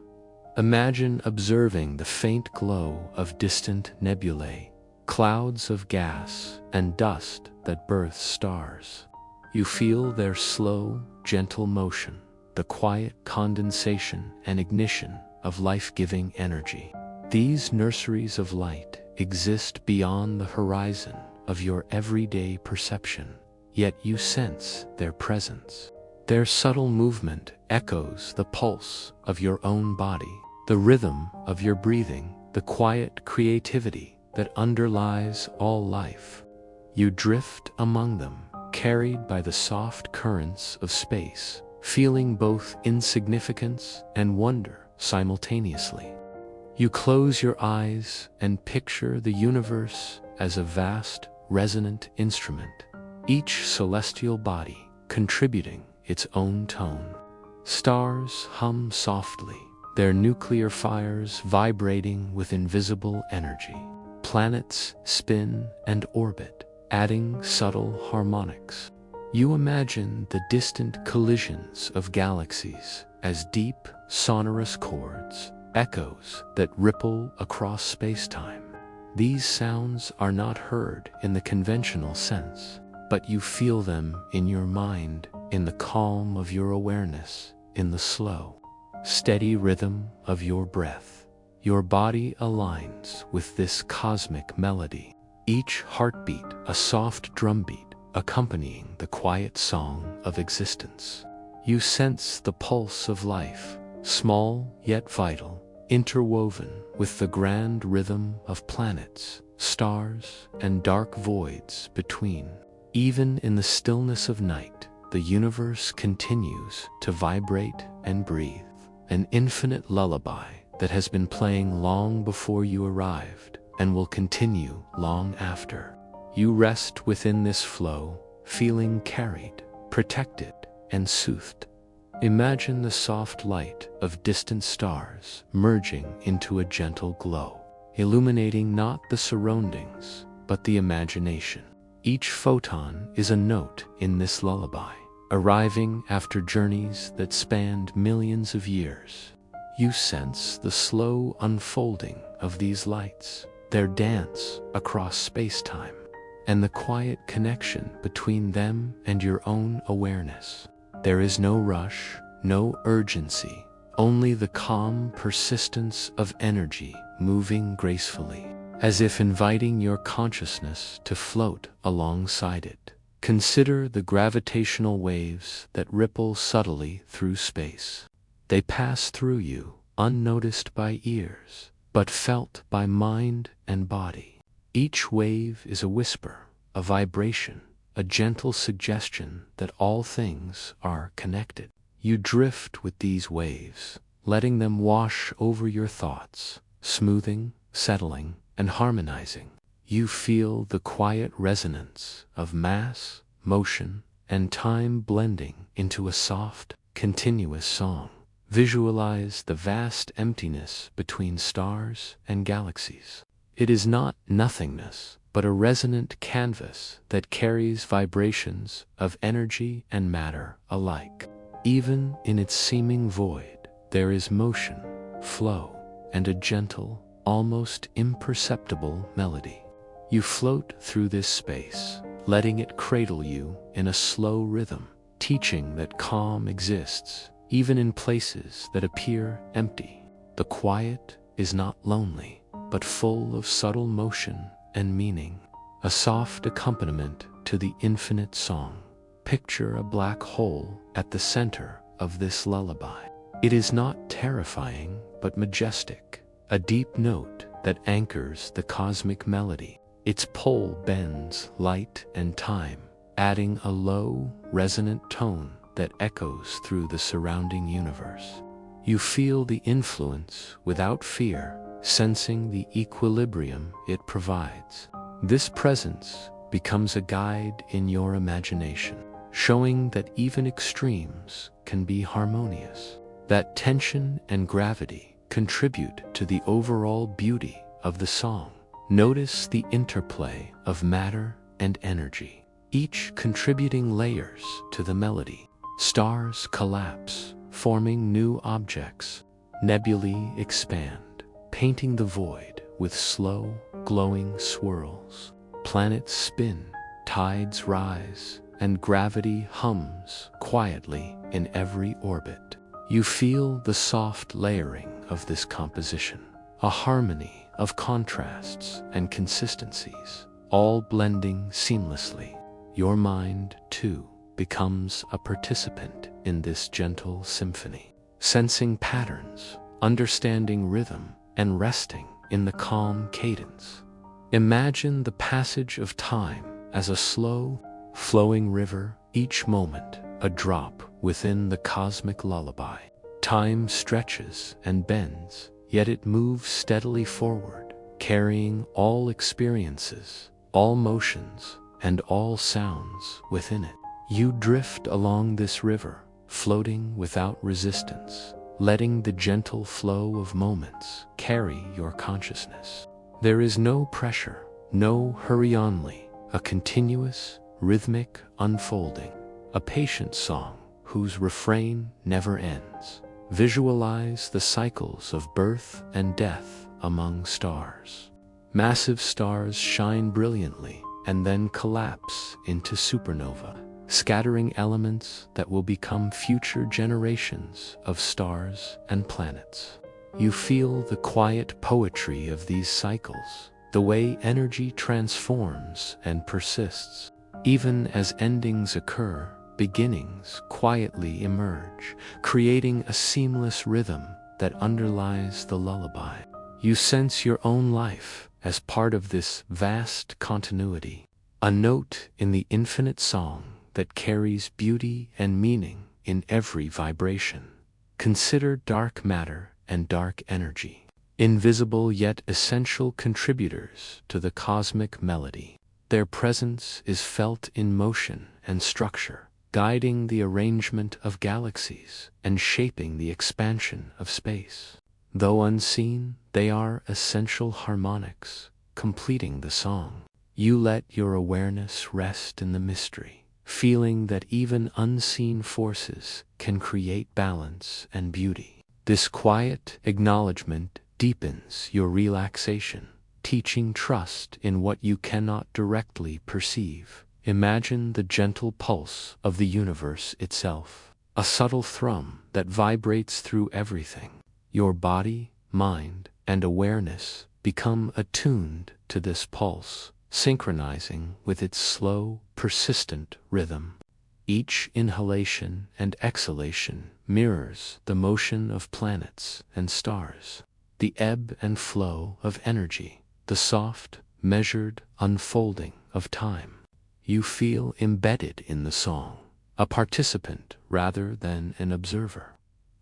Imagine observing the faint glow of distant nebulae, clouds of gas and dust that birth stars. You feel their slow, gentle motion, the quiet condensation and ignition of life-giving energy. These nurseries of light exist beyond the horizon of your everyday perception, yet you sense their presence. Their subtle movement echoes the pulse of your own body, the rhythm of your breathing, the quiet creativity that underlies all life. You drift among them, carried by the soft currents of space, feeling both insignificance and wonder simultaneously. You close your eyes and picture the universe as a vast, resonant instrument, each celestial body contributing its own tone. Stars hum softly, their nuclear fires vibrating with invisible energy. Planets spin and orbit, adding subtle harmonics. You imagine the distant collisions of galaxies as deep, sonorous chords, echoes that ripple across space-time. These sounds are not heard in the conventional sense, but you feel them in your mind, in the calm of your awareness, in the slow, steady rhythm of your breath. Your body aligns with this cosmic melody, each heartbeat a soft drumbeat accompanying the quiet song of existence. You sense the pulse of life, small yet vital, interwoven with the grand rhythm of planets, stars, and dark voids between. Even in the stillness of night, the universe continues to vibrate and breathe, an infinite lullaby that has been playing long before you arrived and will continue long after. You rest within this flow, feeling carried, protected, and soothed. Imagine the soft light of distant stars merging into a gentle glow, illuminating not the surroundings, but the imagination. Each photon is a note in this lullaby, arriving after journeys that spanned millions of years. You sense the slow unfolding of these lights, their dance across space-time, and the quiet connection between them and your own awareness. There is no rush, no urgency, only the calm persistence of energy moving gracefully, as if inviting your consciousness to float alongside it. Consider the gravitational waves that ripple subtly through space. They pass through you, unnoticed by ears, but felt by mind and body. Each wave is a whisper, a vibration, a gentle suggestion that all things are connected. You drift with these waves, letting them wash over your thoughts, smoothing, settling, and harmonizing. You feel the quiet resonance of mass, motion, and time blending into a soft, continuous song. Visualize the vast emptiness between stars and galaxies. It is not nothingness, but a resonant canvas that carries vibrations of energy and matter alike. Even in its seeming void, there is motion, flow, and a gentle, almost imperceptible melody. You float through this space, letting it cradle you in a slow rhythm, teaching that calm exists even in places that appear empty. The quiet is not lonely, but full of subtle motion and meaning, a soft accompaniment to the infinite song. Picture a black hole at the center of this lullaby. It is not terrifying, but majestic, a deep note that anchors the cosmic melody. Its pole bends light and time, adding a low, resonant tone that echoes through the surrounding universe. You feel the influence without fear, sensing the equilibrium it provides. This presence becomes a guide in your imagination, showing that even extremes can be harmonious, that tension and gravity contribute to the overall beauty of the song. Notice the interplay of matter and energy, each contributing layers to the melody. Stars collapse, forming new objects. Nebulae expand, painting the void with slow, glowing swirls. Planets spin, tides rise, and gravity hums quietly in every orbit. You feel the soft layering of this composition, a harmony of contrasts and consistencies, all blending seamlessly. Your mind, too, becomes a participant in this gentle symphony, sensing patterns, understanding rhythm, and resting in the calm cadence. Imagine the passage of time as a slow, flowing river, each moment a drop within the cosmic lullaby. Time stretches and bends, yet it moves steadily forward, carrying all experiences, all motions, and all sounds within it. You drift along this river, floating without resistance, letting the gentle flow of moments carry your consciousness. There is no pressure, no hurry only, a continuous, rhythmic unfolding, a patient song whose refrain never ends. Visualize the cycles of birth and death among stars. Massive stars shine brilliantly and then collapse into supernova, scattering elements that will become future generations of stars and planets. You feel the quiet poetry of these cycles, the way energy transforms and persists. Even as endings occur, beginnings quietly emerge, creating a seamless rhythm that underlies the lullaby. You sense your own life as part of this vast continuity, a note in the infinite song that carries beauty and meaning in every vibration. Consider dark matter and dark energy, invisible yet essential contributors to the cosmic melody. Their presence is felt in motion and structure, guiding the arrangement of galaxies and shaping the expansion of space. Though unseen, they are essential harmonics, completing the song. You let your awareness rest in the mystery, feeling that even unseen forces can create balance and beauty. This quiet acknowledgement deepens your relaxation, teaching trust in what you cannot directly perceive. Imagine the gentle pulse of the universe itself, a subtle thrum that vibrates through everything. Your body, mind, and awareness become attuned to this pulse, synchronizing with its slow, persistent rhythm. Each inhalation and exhalation mirrors the motion of planets and stars, the ebb and flow of energy, the soft, measured unfolding of time. You feel embedded in the song, a participant rather than an observer,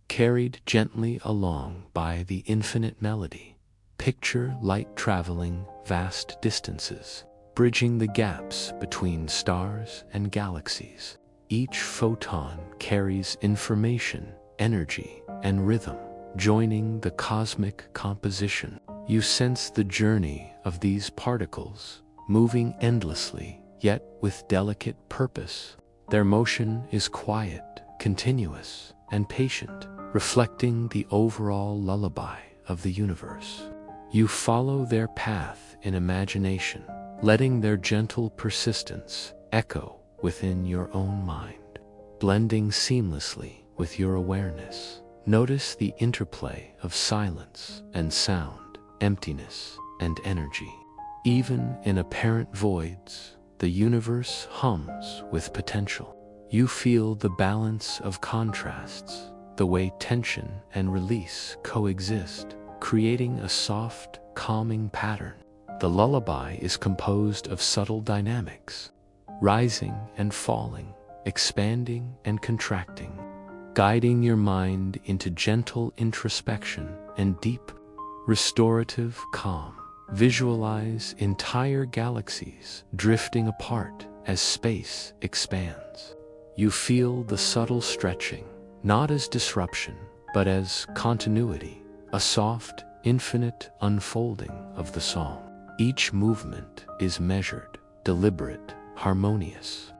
carried gently along by the infinite melody. Picture light traveling vast distances, bridging the gaps between stars and galaxies. Each photon carries information, energy, and rhythm, joining the cosmic composition. You sense the journey of these particles, moving endlessly, yet with delicate purpose. Their motion is quiet, continuous, and patient, reflecting the overall lullaby of the universe. You follow their path in imagination, letting their gentle persistence echo within your own mind, blending seamlessly with your awareness. Notice the interplay of silence and sound, emptiness and energy. Even in apparent voids, the universe hums with potential. You feel the balance of contrasts, the way tension and release coexist, creating a soft, calming pattern. The lullaby is composed of subtle dynamics, rising and falling, expanding and contracting, guiding your mind into gentle introspection and deep, restorative calm. Visualize entire galaxies drifting apart as space expands. You feel the subtle stretching, not as disruption, but as continuity, a soft, infinite unfolding of the song. Each movement is measured, deliberate, harmonious.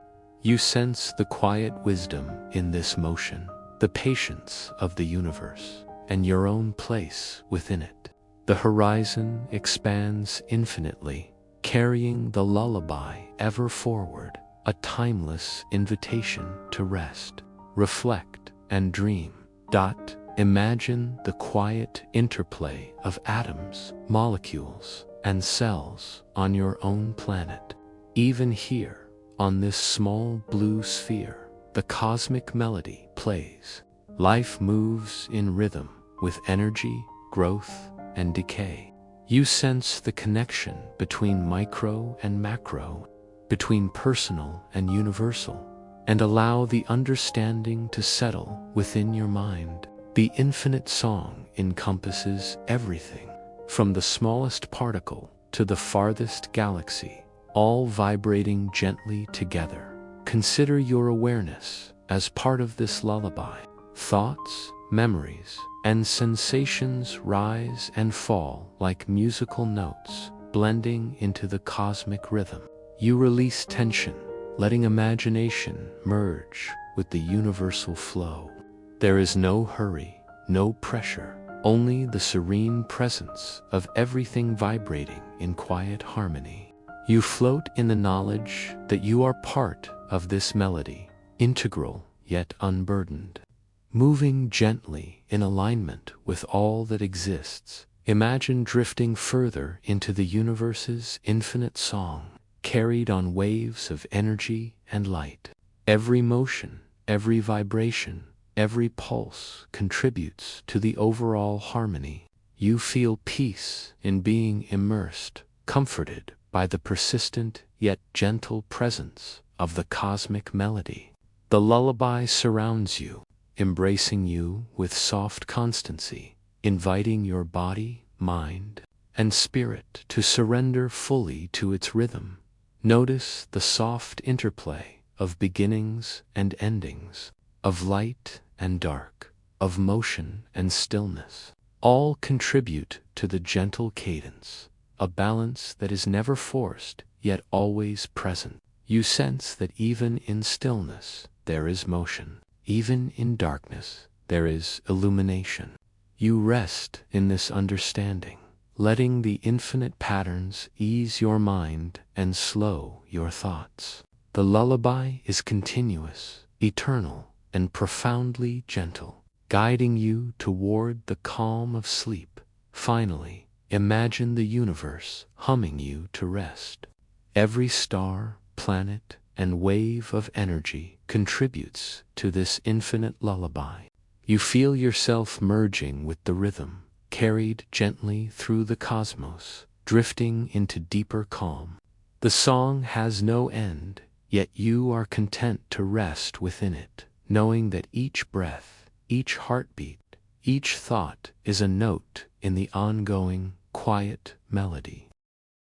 You sense the quiet wisdom in this motion, the patience of the universe, and your own place within it. The horizon expands infinitely, carrying the lullaby ever forward, a timeless invitation to rest, reflect, and dream. Imagine the quiet interplay of atoms, molecules, and cells on your own planet. Even here, on this small blue sphere, the cosmic melody plays. Life moves in rhythm with energy, growth, and decay. You sense the connection between micro and macro, between personal and universal, and allow the understanding to settle within your mind. The infinite song encompasses everything, from the smallest particle to the farthest galaxy, all vibrating gently together. Consider your awareness as part of this lullaby. Thoughts, memories, and sensations rise and fall like musical notes, blending into the cosmic rhythm. You release tension, letting imagination merge with the universal flow. There is no hurry, no pressure, only the serene presence of everything vibrating in quiet harmony. You float in the knowledge that you are part of this melody, integral yet unburdened. moving gently in alignment with all that exists. Imagine drifting further into the universe's infinite song, carried on waves of energy and light. Every motion, every vibration, every pulse contributes to the overall harmony. You feel peace in being immersed, comforted by the persistent yet gentle presence of the cosmic melody. The lullaby surrounds you, embracing you with soft constancy, inviting your body, mind, and spirit to surrender fully to its rhythm. Notice the soft interplay of beginnings and endings, of light and dark, of motion and stillness. All contribute to the gentle cadence, a balance that is never forced yet always present. You sense that even in stillness there is motion, even in darkness there is illumination. You rest in this understanding, letting the infinite patterns ease your mind and slow your thoughts. The lullaby is continuous, eternal, and profoundly gentle, guiding you toward the calm of sleep. Finally, imagine the universe humming you to rest. Every star, planet, and wave of energy contributes to this infinite lullaby. You feel yourself merging with the rhythm, carried gently through the cosmos, drifting into deeper calm. The song has no end, yet you are content to rest within it, knowing that each breath, each heartbeat, each thought is a note in the ongoing, quiet melody.